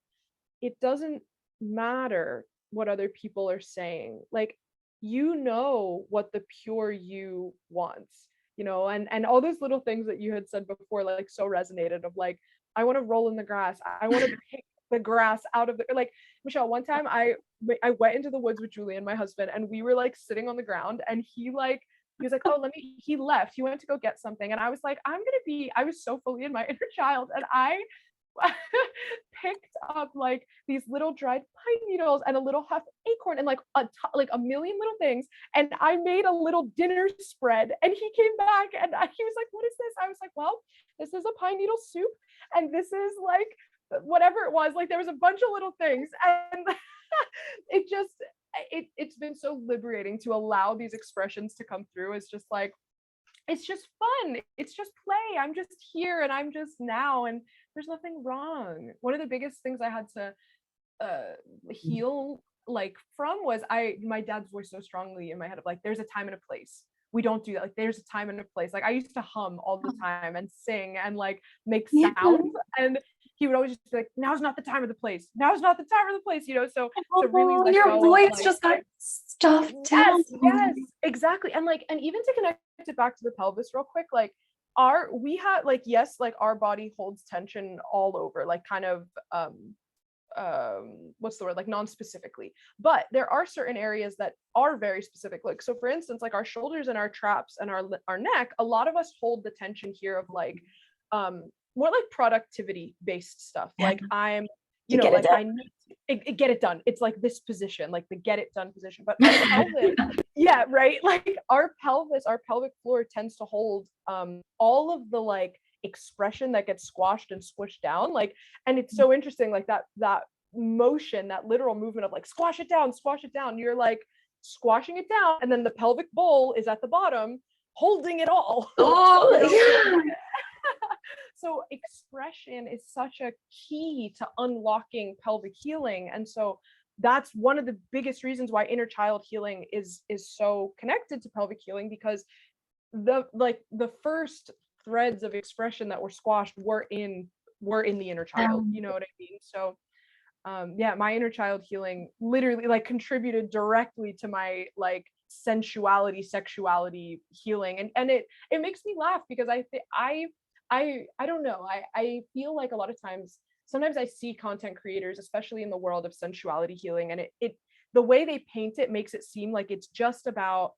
it doesn't matter what other people are saying. Like, you know what the pure you wants, you know. And all those little things that you had said before like so resonated, of like, I want to roll in the grass, I want to pick the grass out of the, like, Michelle, one time I went into the woods with Julie and my husband, and we were like sitting on the ground, and he was like, oh, he left, he went to go get something, and I was like, I was so fully in my inner child, and I picked up like these little dried pine needles and a little half acorn and like like a million little things, and I made a little dinner spread. And he came back and he was like, what is this? I was like, well, this is a pine needle soup, and this is like whatever it was, like there was a bunch of little things. And it just it's been so liberating to allow these expressions to come through. It's just like, it's just fun, it's just play, I'm just here and I'm just now, and there's nothing wrong. One of the biggest things I had to heal like from was my dad's voice so strongly in my head of like, there's a time and a place, we don't do that, like there's a time and a place. Like I used to hum all the time and sing and like make sounds, and he would always just be like, now's not the time or the place, now's not the time or the place, you know. So to really let your go voice of, like, just got stuffed down. yes, exactly. And like, and even to connect it back to the pelvis real quick, like we had like, yes, like our body holds tension all over, like kind of what's the word, like non-specifically, but there are certain areas that are very specific. Like, so for instance, like our shoulders and our traps and our neck, a lot of us hold the tension here of like more like productivity based stuff. Like I'm, you know, like I need to get it done. It's like this position, like the get it done position. But our pelvis, yeah, right. Like our pelvis, our pelvic floor tends to hold all of the like expression that gets squashed and squished down. Like, and it's so interesting, like that motion, that literal movement of like squash it down, you're like squashing it down, and then the pelvic bowl is at the bottom holding it all. Oh, yeah. So expression is such a key to unlocking pelvic healing. And so that's one of the biggest reasons why inner child healing is so connected to pelvic healing, because the first threads of expression that were squashed were in the inner child, you know what I mean? So yeah, my inner child healing literally like contributed directly to my like sensuality, sexuality healing. And it makes me laugh because I don't know. I feel like a lot of times, sometimes I see content creators, especially in the world of sensuality healing, and it the way they paint it makes it seem like it's just about,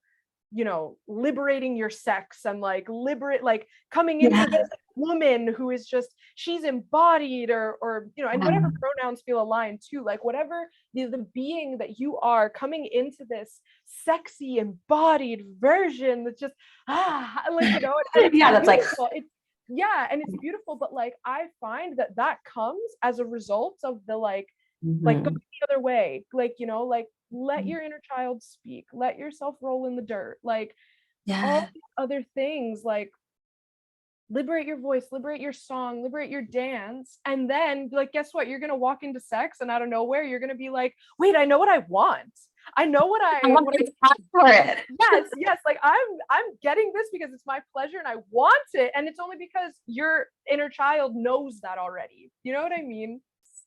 you know, liberating your sex and like like coming into this woman who is just, she's embodied, or you know, and whatever pronouns feel aligned to, like whatever the being that you are, coming into this sexy embodied version that's just like, you know, yeah, that's beautiful. Yeah, and it's beautiful, but like I find that comes as a result of the like go the other way, like, you know, like let your inner child speak, let yourself roll in the dirt, like all these other things, like liberate your voice, liberate your song, liberate your dance, and then like guess what, you're gonna walk into sex and out of nowhere you're gonna be like, wait, I know what I want, I know what I want for it. Yes, like I'm getting this because it's my pleasure and I want it, and it's only because your inner child knows that already, you know what I mean?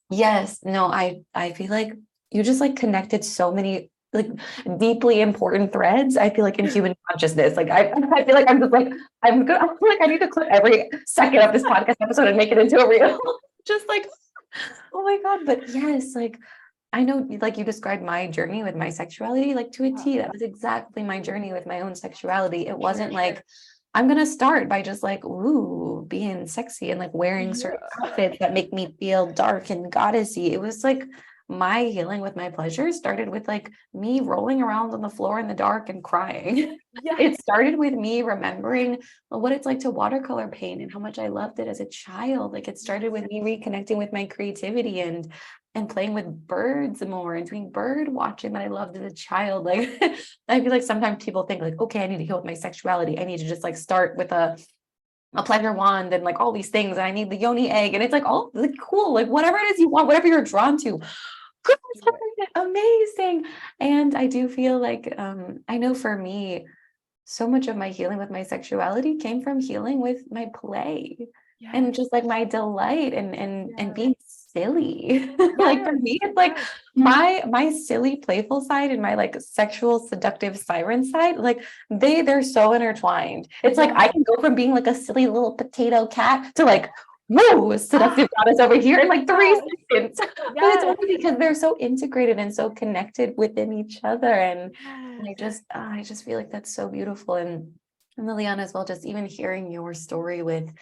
Yes, no, I feel like you just like connected so many like deeply important threads, I feel like, in human consciousness. Like I feel like I'm just like, I feel like I need to clip every second of this podcast episode and make it into a reel. Just like, oh my God. But yes, like I know, like you described my journey with my sexuality, like to a T. That was exactly my journey with my own sexuality. It wasn't like, I'm going to start by just like, ooh, being sexy and like wearing certain outfits that make me feel dark and goddessy. It was like my healing with my pleasure started with like me rolling around on the floor in the dark and crying. It started with me remembering what it's like to watercolor paint and how much I loved it as a child. Like it started with me reconnecting with my creativity and playing with birds more and doing bird watching that I loved as a child. Like I feel like sometimes people think like, okay, I need to heal with my sexuality. I need to just like start with a pleasure wand and like all these things. And I need the yoni egg. And it's like, oh, like cool. Like whatever it is you want, whatever you're drawn to. Good, amazing. And I do feel like, I know for me, so much of my healing with my sexuality came from healing with my play and just like my delight and being silly. Like for me, it's like my silly, playful side and my like sexual, seductive siren side, like they're so intertwined. It's like I can go from being like a silly little potato cat to like, whoa, seductive goddess over here in like 3 seconds. But it's only because they're so integrated and so connected within each other. And I just feel like that's so beautiful. And Liliana as well, just even hearing your story with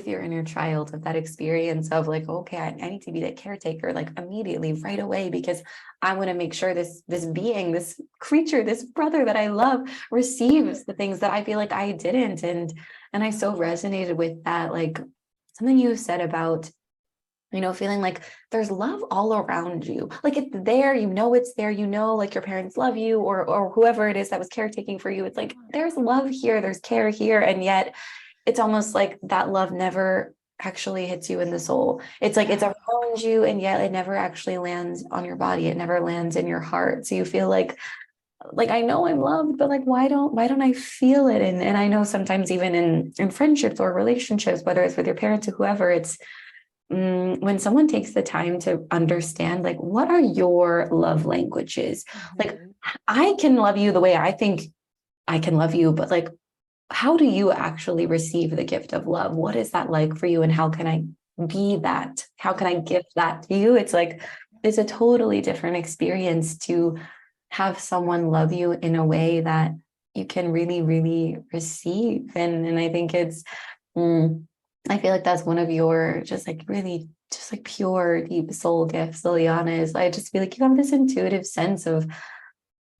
your inner child, of that experience of like, okay, I need to be the caretaker like immediately right away, because I want to make sure this being, this creature, this brother that I love receives the things that I feel like I didn't. And I so resonated with that, like something you said about, you know, feeling like there's love all around you. Like it's there, you know, it's there, you know, like your parents love you or whoever it is that was caretaking for you. It's like, there's love here, there's care here. And yet it's almost like that love never actually hits you in the soul. It's like it's around you and yet it never actually lands on your body. It never lands in your heart. So you feel like I know I'm loved, but like why don't I feel it? And I know sometimes even in friendships or relationships, whether it's with your parents or whoever, it's when someone takes the time to understand, like, what are your love languages? Like, I can love you the way I think I can love you, but like, how do you actually receive the gift of love? What is that like for you? And how can I be that? How can I gift that to you? It's like, it's a totally different experience to have someone love you in a way that you can really, really receive. And I think it's, I feel like that's one of your just like really just like pure deep soul gifts, Liliana, is I just feel like you have this intuitive sense of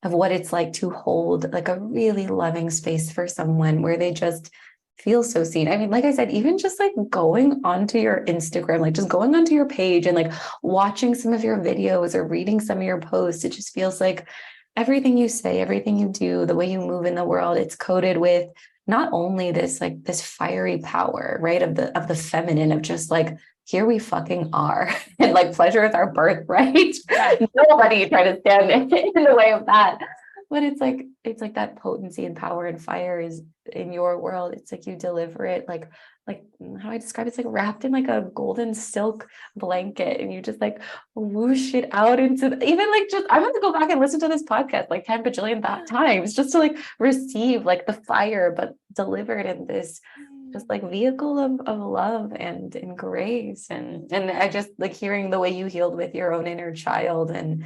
what it's like to hold like a really loving space for someone where they just feel so seen. I mean, like I said, even just like going onto your Instagram, like just going onto your page and like watching some of your videos or reading some of your posts, it just feels like everything you say, everything you do, the way you move in the world, it's coded with not only this like this fiery power, right, of the feminine, of just like, here we fucking are, and like pleasure is our birthright. Nobody try to stand in the way of that. But it's like that potency and power and fire is in your world. It's like you deliver it like how I describe it, it's like wrapped in like a golden silk blanket, and you just like whoosh it out into even like just I'm going to go back and listen to this podcast like 10 bajillion times just to like receive like the fire, but delivered in this just like vehicle of love and grace. And I just like hearing the way you healed with your own inner child and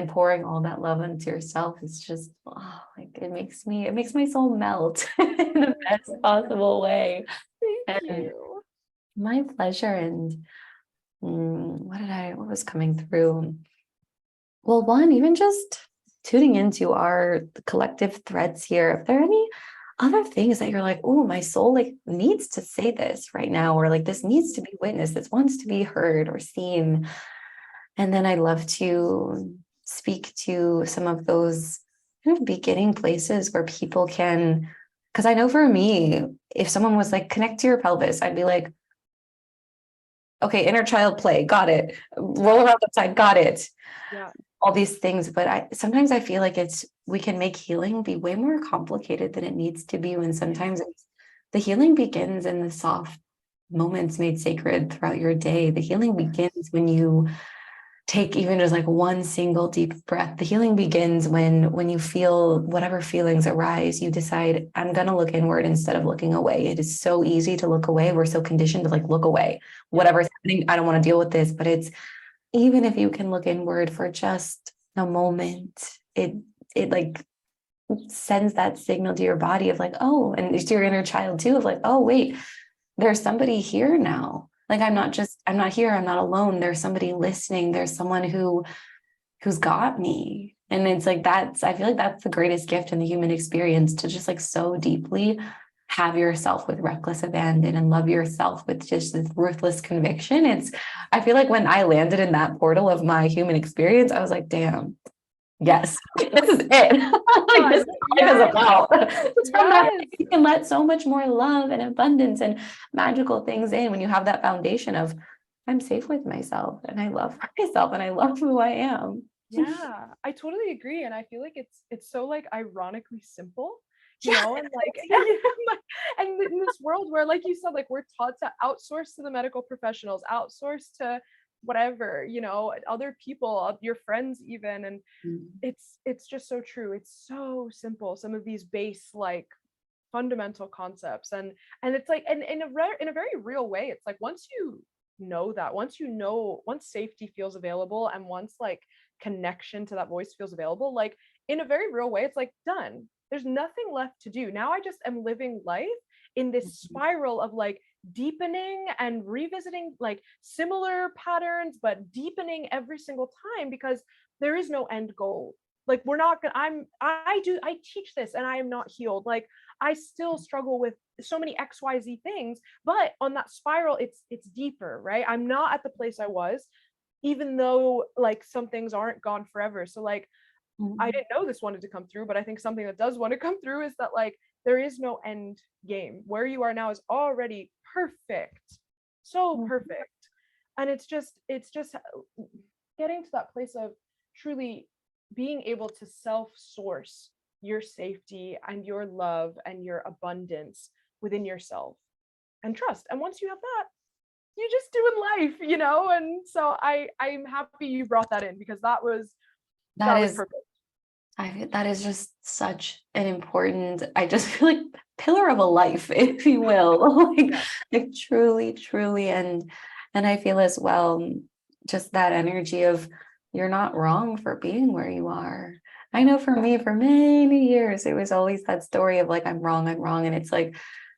pouring all that love into yourself is just like it makes my soul melt in the best possible way. Thank And you. my pleasure. And what was coming through? Well, one, even just tuning into our collective threads here, if there are any other things that you're like, oh, my soul like needs to say this right now, or like this needs to be witnessed, this wants to be heard or seen. And then I'd love to speak to some of those kind of beginning places where people can, because I know for me, if someone was like, connect to your pelvis, I'd be like, okay, inner child play, got it. Roll around upside, got it. Yeah. All these things. But sometimes I feel like we can make healing be way more complicated than it needs to be. When sometimes the healing begins in the soft moments made sacred throughout your day. The healing begins when you take even just like one single deep breath. The healing begins when you feel whatever feelings arise, you decide, I'm going to look inward instead of looking away. It is so easy to look away. We're so conditioned to like look away. Whatever's happening, I don't want to deal with this. But it's, even if you can look inward for just a moment, it like sends that signal to your body of like, oh, and to your inner child too, of like, oh, wait, there's somebody here now. Like, I'm not here. I'm not alone. There's somebody listening. There's someone who's got me. And it's like, I feel like that's the greatest gift in the human experience, to just like so deeply have yourself with reckless abandon and love yourself with just this ruthless conviction. I feel like when I landed in that portal of my human experience, I was like, damn, yes, this is it. Like, this is what life is about. It's from that you can let so much more love and abundance and magical things in when you have that foundation of, I'm safe with myself and I love myself and I love who I am. Yeah, I totally agree. And I feel like it's so like ironically simple, you know, and like, and in this world where, like you said, like we're taught to outsource to the medical professionals, outsource to whatever, you know, other people, your friends even. And it's just so true. It's so simple. Some of these base like fundamental concepts, and it's like, and in a very real way, it's like once you know that, once safety feels available, and once like connection to that voice feels available, like in a very real way, it's like done. There's nothing left to do. Now I just am living life in this spiral of like deepening and revisiting like similar patterns, but deepening every single time, because there is no end goal. Like we're not gonna, I teach this and I am not healed. Like I still struggle with so many XYZ things, but on that spiral, it's deeper, right? I'm not at the place I was, even though like some things aren't gone forever. So like I didn't know this wanted to come through, but I think something that does want to come through is that like there is no end game. Where you are now is already perfect. So perfect. And it's just getting to that place of truly being able to self-source your safety and your love and your abundance within yourself, and trust. And once you have that, you just do in life, you know? And so I'm happy you brought that in, because that was perfect. That is just such an important, I just feel like pillar of a life, if you will, like truly, truly. And I feel as well, just that energy of, you're not wrong for being where you are. I know for me, for many years, it was always that story of like, I'm wrong. And it's like,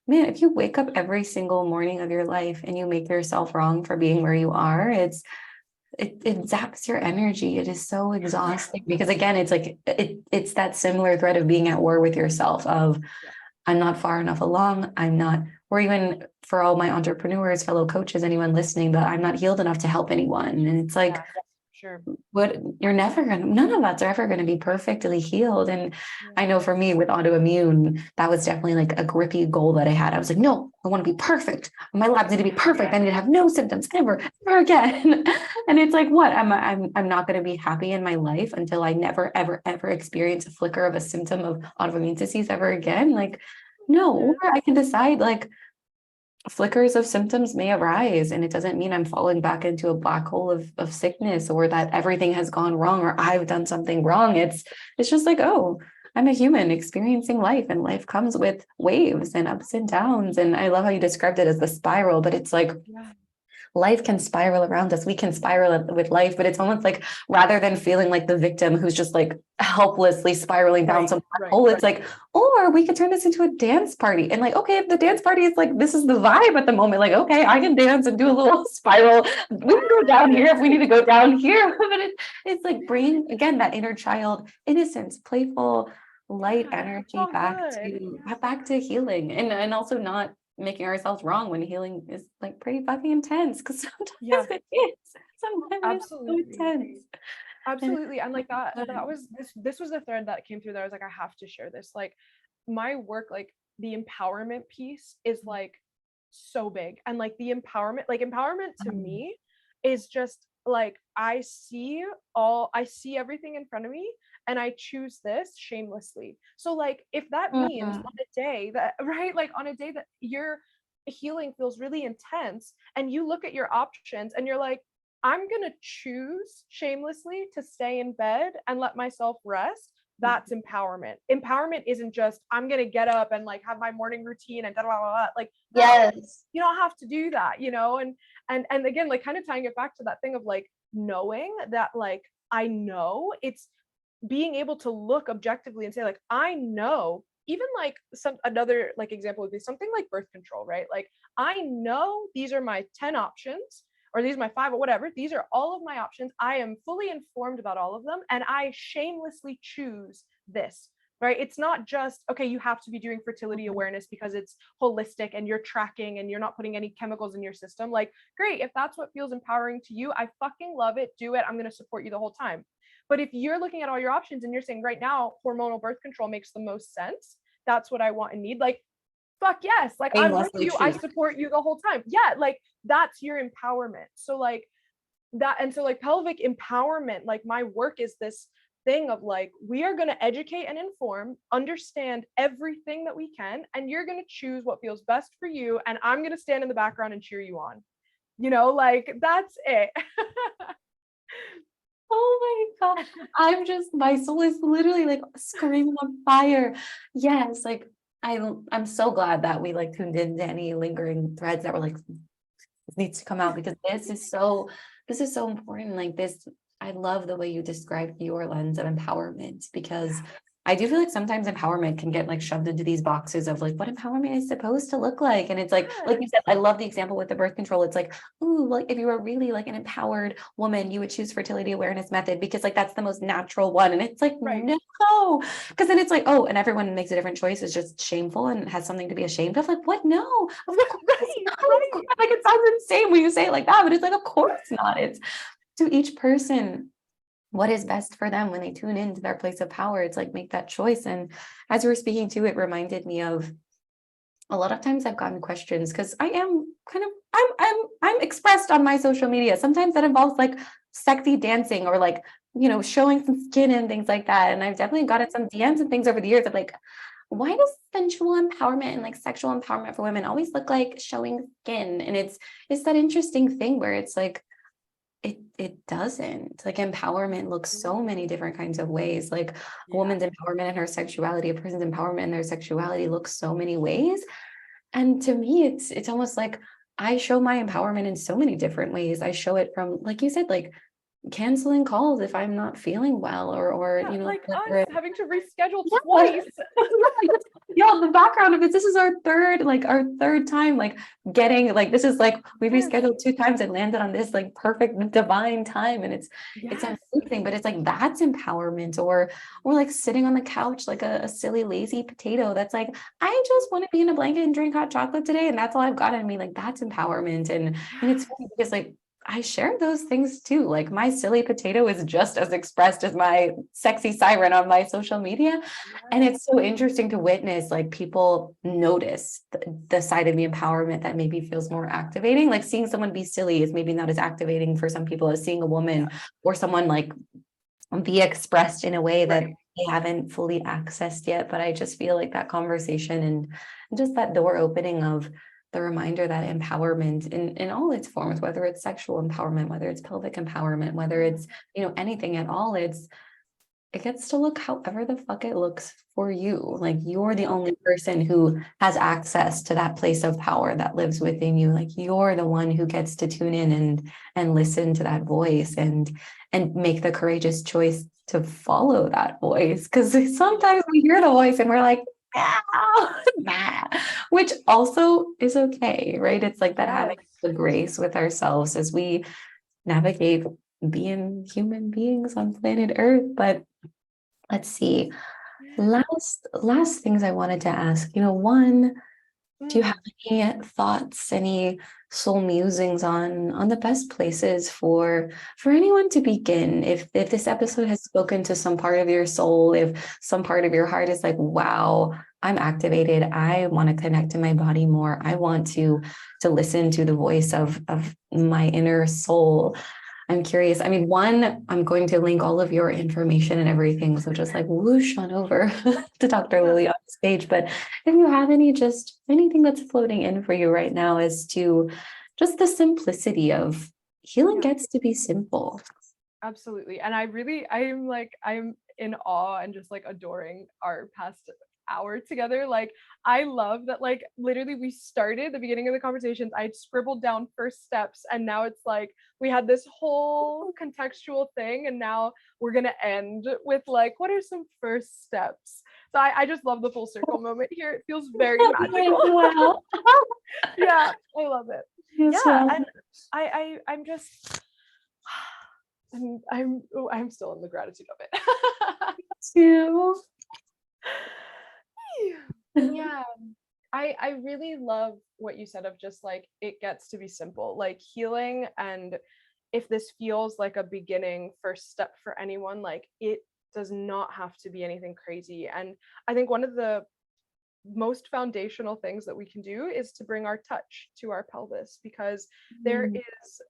man, if you wake up every single morning of your life and you make yourself wrong for being where you are, it zaps your energy. It is so exhausting, because again, it's like, it's that similar thread of being at war with yourself of, I'm not far enough along. I'm not, or even for all my entrepreneurs, fellow coaches, anyone listening, that I'm not healed enough to help anyone. And it's like, sure, none of us are ever going to be perfectly healed. And I know for me with autoimmune, that was definitely like a grippy goal that I had. I was like, no, I want to be perfect. My labs need to be perfect. I need to have no symptoms ever again. And it's like, what? I'm not going to be happy in my life until I never, ever, ever experience a flicker of a symptom of autoimmune disease ever again. Like, no, or I can decide like, flickers of symptoms may arise, and it doesn't mean I'm falling back into a black hole of sickness, or that everything has gone wrong, or I've done something wrong. It's just like, oh, I'm a human experiencing life, and life comes with waves and ups and downs. And I love how you described it as the spiral, but it's like, life can spiral around us. We can spiral with life, but it's almost like, rather than feeling like the victim who's just like helplessly spiraling down some hole, it's like, or we could turn this into a dance party. And like, okay, if the dance party is like, this is the vibe at the moment, like, okay, I can dance and do a little spiral. We can go down here if we need to go down here. But it's like bringing, again, that inner child innocence, playful, light energy back to healing, and also not making ourselves wrong when healing is like pretty fucking intense, because sometimes it is. Sometimes it's so intense. Absolutely. And like that was this was the thread that came through that I was like, I have to share this. Like my work, like the empowerment piece is like so big. And like the empowerment to me is just like, I see everything in front of me, and I choose this shamelessly. So like, if that means on a day that, right, like on a day that your healing feels really intense, and you look at your options and you're like, I'm going to choose shamelessly to stay in bed and let myself rest. That's empowerment. Empowerment isn't just, I'm going to get up and like have my morning routine and da, da, da, da. Like, no, Yes. you don't have to do that, you know? And again, like kind of tying it back to that thing of like knowing that, like, I know, it's being able to look objectively and say like, I know, even like another like example would be something like birth control, right? Like, I know these are my 10 options, or these are my 5 or whatever. These are all of my options. I am fully informed about all of them, and I shamelessly choose this, right? It's not just, okay, you have to be doing fertility awareness because it's holistic and you're tracking and you're not putting any chemicals in your system. Like, great, if that's what feels empowering to you, I fucking love it. Do it. I'm going to support you the whole time. But if you're looking at all your options and you're saying right now, hormonal birth control makes the most sense, that's what I want and need, like, fuck yes, like I'm with you, I support you the whole time. Yeah, like that's your empowerment. So like that, and so like pelvic empowerment, like my work is this thing of like, we are going to educate and inform, understand everything that we can, and you're going to choose what feels best for you, and I'm going to stand in the background and cheer you on, you know, like that's it. Oh my God. My soul is literally like screaming on fire. Yes. Like I'm so glad that we like tuned into any lingering threads that were like, this needs to come out, because this is so important. Like this, I love the way you described your lens of empowerment, because I do feel like sometimes empowerment can get like shoved into these boxes of like what empowerment is supposed to look like. And it's like you said, I love the example with the birth control. It's like, ooh, like if you were really like an empowered woman, you would choose fertility awareness method because like that's the most natural one. And it's like, Right. no, because then it's like, oh, and everyone makes a different choice. It's just shameful and has something to be ashamed of. Like, what? No, of course not. Like it sounds insane when you say it like that, but it's like, of course not. It's to each person what is best for them when they tune into their place of power. It's like, make that choice. And as you were speaking to, it reminded me of a lot of times I've gotten questions because I am kind of, I'm expressed on my social media. Sometimes that involves like sexy dancing or like, you know, showing some skin and things like that. And I've definitely gotten some DMs and things over the years of like, why does sensual empowerment and like sexual empowerment for women always look like showing skin? And it's that interesting thing where it's like, it doesn't. Like empowerment looks so many different kinds of ways. Like a woman's empowerment and her sexuality, a person's empowerment and their sexuality looks so many ways. And to me, it's almost like I show my empowerment in so many different ways. I show it from, like you said, like canceling calls if I'm not feeling well, or you know, like us having to reschedule yeah. twice. Yeah, the background of this is our third time like getting like, this is like we rescheduled 2 times and landed on this like perfect divine time, and it's amazing. But it's like that's empowerment. Or like sitting on the couch like a silly lazy potato that's like, I just want to be in a blanket and drink hot chocolate today, and that's all I've got in me. Like that's empowerment. And it's funny because like I share those things too. Like my silly potato is just as expressed as my sexy siren on my social media. And it's so interesting to witness, like people notice the side of the empowerment that maybe feels more activating. Like seeing someone be silly is maybe not as activating for some people as seeing a woman or someone like be expressed in a way that they haven't fully accessed yet. But I just feel like that conversation and just that door opening of the reminder that empowerment in all its forms, whether it's sexual empowerment, whether it's pelvic empowerment, whether it's, you know, anything at all, it gets to look however the fuck it looks for you. Like you're the only person who has access to that place of power that lives within you. Like you're the one who gets to tune in and listen to that voice and make the courageous choice to follow that voice. Because sometimes we hear the voice and we're like, nah, which also is okay, right? It's like that having the grace with ourselves as we navigate being human beings on planet Earth. But let's see, last things I wanted to ask, you know, one, do you have any thoughts, any soul musings on the best places for anyone to begin? If this episode has spoken to some part of your soul, if some part of your heart is like, wow, I'm activated, I want to connect to my body more, I want to listen to the voice of my inner soul. I'm curious. I mean, one, I'm going to link all of your information and everything. So just like whoosh on over to Dr. Liliana's page. But if you have anything that's floating in for you right now as to just the simplicity of healing gets to be simple. Absolutely. And I'm in awe and just like adoring our past hour together. Like, I love that, like, literally we started the beginning of the conversations, I scribbled down first steps, and now it's like we had this whole contextual thing, and now we're gonna end with like, what are some first steps? So I just love the full circle moment here. It feels very magical. Wow. Yeah, I love it. Yeah, and I'm just I'm still in the gratitude of it. Too. Yeah. I really love what you said of just like, it gets to be simple, like healing. And if this feels like a beginning first step for anyone, like, it does not have to be anything crazy. And I think one of the most foundational things that we can do is to bring our touch to our pelvis, because there is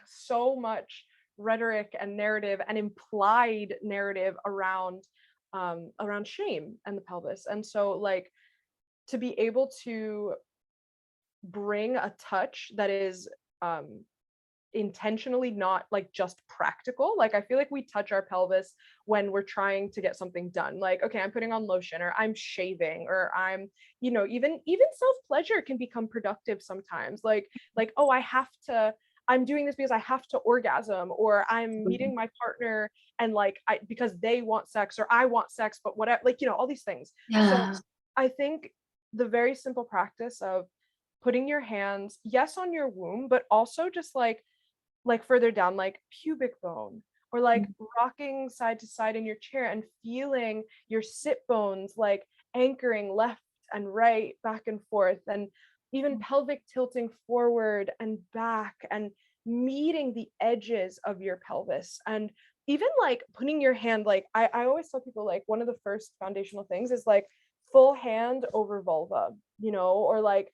so much rhetoric and narrative and implied narrative around shame and the pelvis. And so, like, to be able to bring a touch that is intentionally not like just practical. Like, I feel like we touch our pelvis when we're trying to get something done, like, okay, I'm putting on lotion, or I'm shaving, or I'm, even self-pleasure can become productive sometimes, like, oh, I'm doing this because I have to orgasm, or I'm meeting my partner and like, because they want sex, or I want sex, but whatever, like, all these things. Yeah. So I think the very simple practice of putting your hands, yes, on your womb, but also just like further down, like pubic bone, or like rocking side to side in your chair and feeling your sit bones like anchoring left and right, back and forth, and even pelvic tilting forward and back, and meeting the edges of your pelvis. And even like putting your hand, like, I always tell people, like, one of the first foundational things is like full hand over vulva, or like,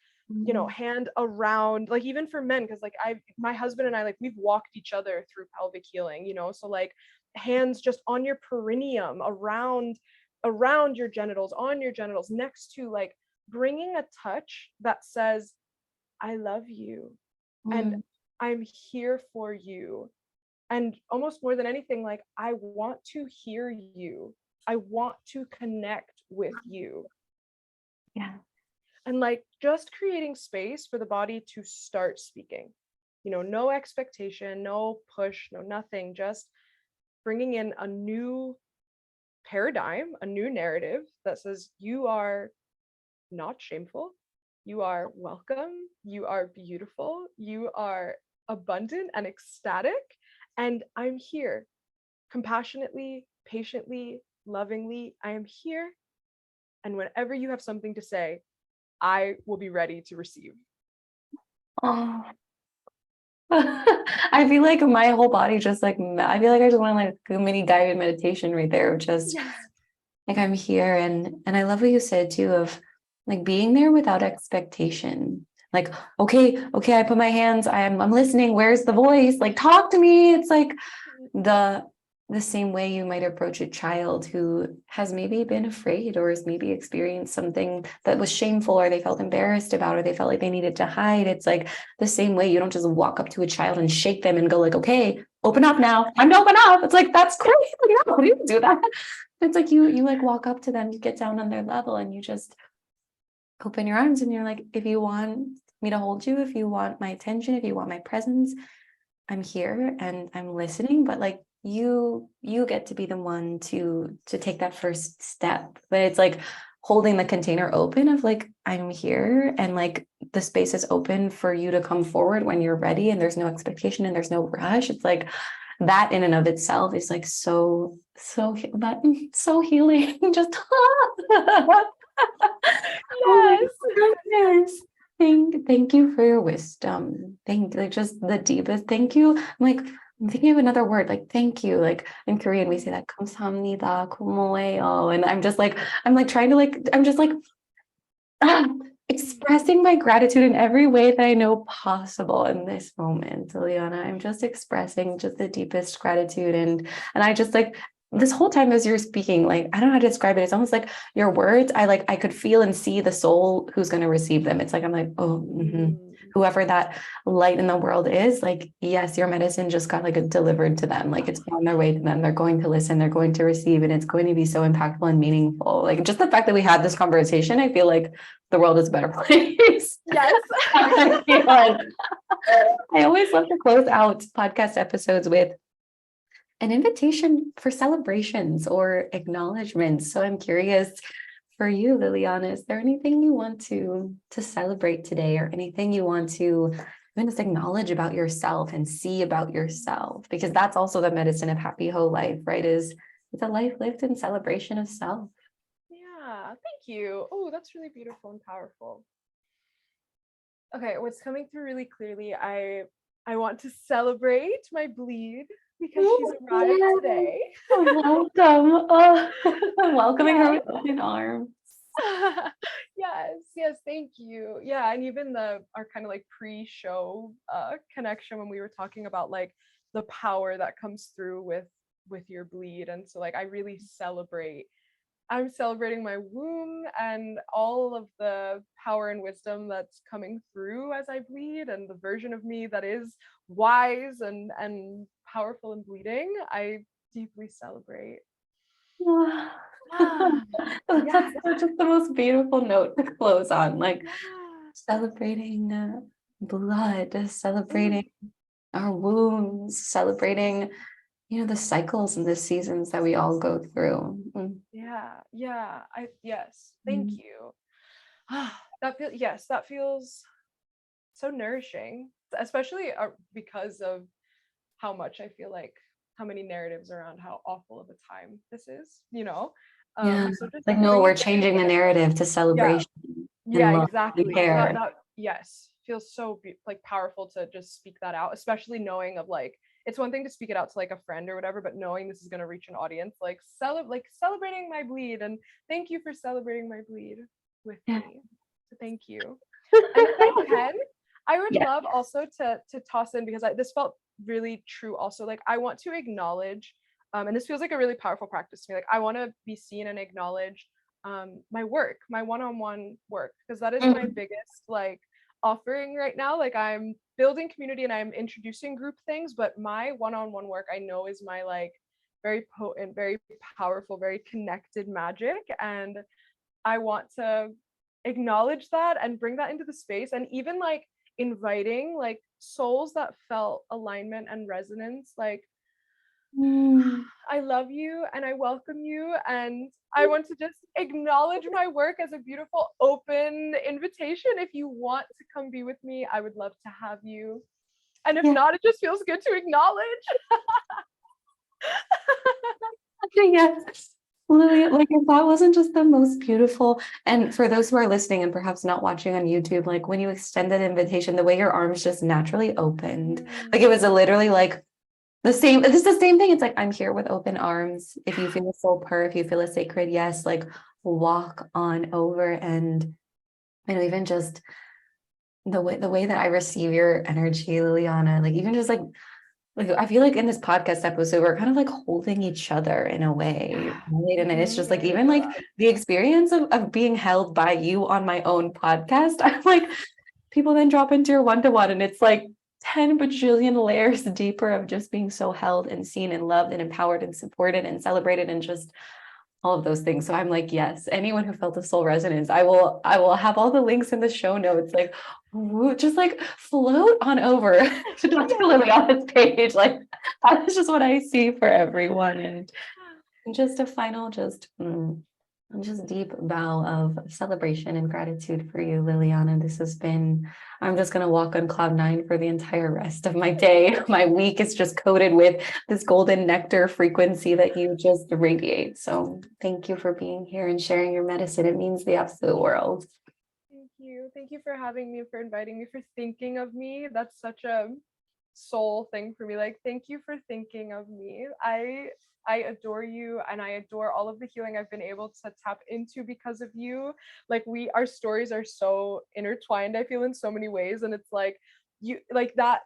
hand around, like, even for men, because like my husband and I, like, we've walked each other through pelvic healing, so like hands just on your perineum, around your genitals, on your genitals, next to, like, bringing a touch that says, I love you, and I'm here for you, and almost more than anything, like, I want to hear you, I want to connect with you. Yeah. And like, just creating space for the body to start speaking, no expectation, no push, no nothing, just bringing in a new paradigm, a new narrative that says, you are not shameful, you are welcome, you are beautiful, you are abundant and ecstatic, and I'm here compassionately, patiently, lovingly. I am here, and whenever you have something to say, I will be ready to receive. Oh. I feel like my whole body just like, I feel like I just want like a mini guided meditation right there, just like, I'm here. And I love what you said too, of like being there without expectation. Like, okay, I put my hands, I'm listening. Where's the voice? Like, talk to me. It's like the same way you might approach a child who has maybe been afraid, or has maybe experienced something that was shameful, or they felt embarrassed about, or they felt like they needed to hide. It's like the same way. You don't just walk up to a child and shake them and go like, okay, open up now. I'm to open up. It's like, that's crazy. How do you do that? It's like you like walk up to them, you get down on their level, and you just open your arms, and you're like, if you want me to hold you, if you want my attention, if you want my presence, I'm here and I'm listening. But like, you get to be the one to take that first step. But it's like holding the container open of like, I'm here, and like the space is open for you to come forward when you're ready, and there's no expectation and there's no rush. It's like that in and of itself is like so healing. Just Yes. Yes. Thank you for your wisdom. Like just the deepest thank you. I'm thinking of another word, like thank you. Like in Korean, we say that 감사합니다, 고마워요. And I'm trying to I'm just expressing my gratitude in every way that I know possible in this moment, Liliana. I'm just expressing just the deepest gratitude. And I just like, this whole time as you're speaking, like, I don't know how to describe it. It's almost like your words, I could feel and see the soul who's going to receive them. It's like, I'm like, oh, whoever that light in the world is, like, yes, your medicine just got like delivered to them. Like it's on their way to them. They're going to listen, they're going to receive, and it's going to be so impactful and meaningful. Like just the fact that we had this conversation, I feel like the world is a better place. Yes. I always love to close out podcast episodes with an invitation for celebrations or acknowledgements. So I'm curious for you, Liliana, is there anything you want to celebrate today, or anything you want to even just acknowledge about yourself and see about yourself? Because that's also the medicine of happy whole life, right? It's a life lived in celebration of self. Yeah, thank you. Oh, that's really beautiful and powerful. Okay, what's coming through really clearly, I want to celebrate my bleed because she's arrived today. Welcome. Oh, I'm welcoming her Yes. with open arms. Yes, thank you. Yeah, and even our kind of like pre-show connection when we were talking about like the power that comes through with your bleed. And so like I'm celebrating my womb and all of the power and wisdom that's coming through as I bleed, and the version of me that is wise and powerful and bleeding. I deeply celebrate. That's just the most beautiful note to close on, like Yeah. celebrating blood, celebrating our wounds, celebrating, the cycles and the seasons that we all go through. Yeah. Yes. Thank you. That feels so nourishing, especially because of how much I feel like how many narratives around how awful of a time this is, Yeah, so just like, no, bringing we're changing the narrative to yeah, celebration yeah, and love and exactly. care. That yes, feels so like powerful to just speak that out, especially knowing of like it's one thing to speak it out to like a friend or whatever, but knowing this is going to reach an audience, like celebrating my bleed, and thank you for celebrating my bleed with Yeah. me. So thank you. And if I can, I would Yeah. love also to toss in, because this felt really true also, like I want to acknowledge and this feels like a really powerful practice to me, like I want to be seen and acknowledged my work, my one-on-one work, because that is my biggest like offering right now. Like I'm building community and I'm introducing group things, but my one-on-one work I know is my like very potent, very powerful, very connected magic, and I want to acknowledge that and bring that into the space, and even like inviting like souls that felt alignment and resonance, like I love you and I welcome you, and I want to just acknowledge my work as a beautiful open invitation. If you want to come be with me, I would love to have you. And if not, it just feels good to acknowledge. Yes. Lily, like if that wasn't just the most beautiful, and for those who are listening and perhaps not watching on YouTube, like when you extend that invitation, the way your arms just naturally opened, like it was literally like it's the same thing. It's like, I'm here with open arms. If you feel a soul purr, if you feel a sacred yes, like walk on over. And even just the way that I receive your energy, Liliana, like even just like I feel like in this podcast episode, we're kind of like holding each other in a way, right? And it's just like even like the experience of being held by you on my own podcast, I'm like, people then drop into your one-to-one and it's like 10 bajillion layers deeper of just being so held and seen and loved and empowered and supported and celebrated and just all of those things. So I'm like, yes, anyone who felt a soul resonance, I will have all the links in the show notes, like just like float on over to Dr. Liliana's page. Like that's just what I see for everyone. And just a final just deep bow of celebration and gratitude for you, Liliana. This has been, I'm just going to walk on cloud nine for the entire rest of my day. My week is just coated with this golden nectar frequency that you just radiate. So thank you for being here and sharing your medicine. It means the absolute world. Thank you. Thank you for having me, for inviting me, for thinking of me. That's such a soul thing for me. Like, thank you for thinking of me. I adore you, and I adore all of the healing I've been able to tap into because of you. Like our stories are so intertwined, I feel, in so many ways, and it's like you like that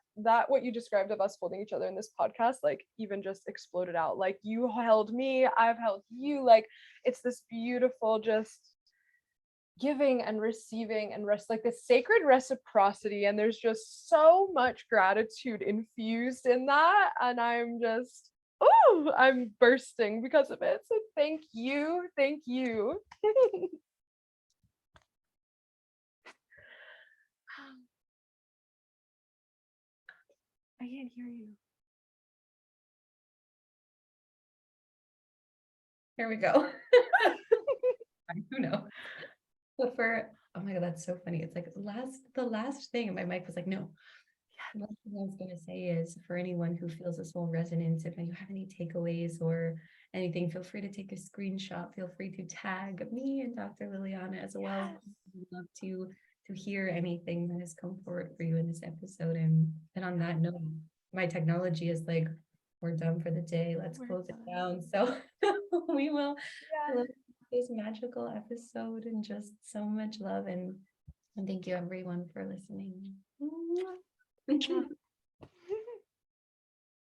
what you described of us holding each other in this podcast, like even just exploded out. Like you held me, I've held you. Like it's this beautiful just giving and receiving and like this sacred reciprocity, and there's just so much gratitude infused in that, and I'm just, oh, I'm bursting because of it. So thank you. I can't hear you. Here we go. Who knows? But oh my God, that's so funny. It's like the last thing, and my mic was like, no. The last thing I was going to say is, for anyone who feels this whole resonance, if you have any takeaways or anything, feel free to take a screenshot. Feel free to tag me and Dr. Liliana as well. I'd love to hear anything that has come forward for you in this episode. And on that note, my technology is like, we're done for the day. Let's close it down. So we will close this magical episode, and just so much love, and thank you everyone for listening.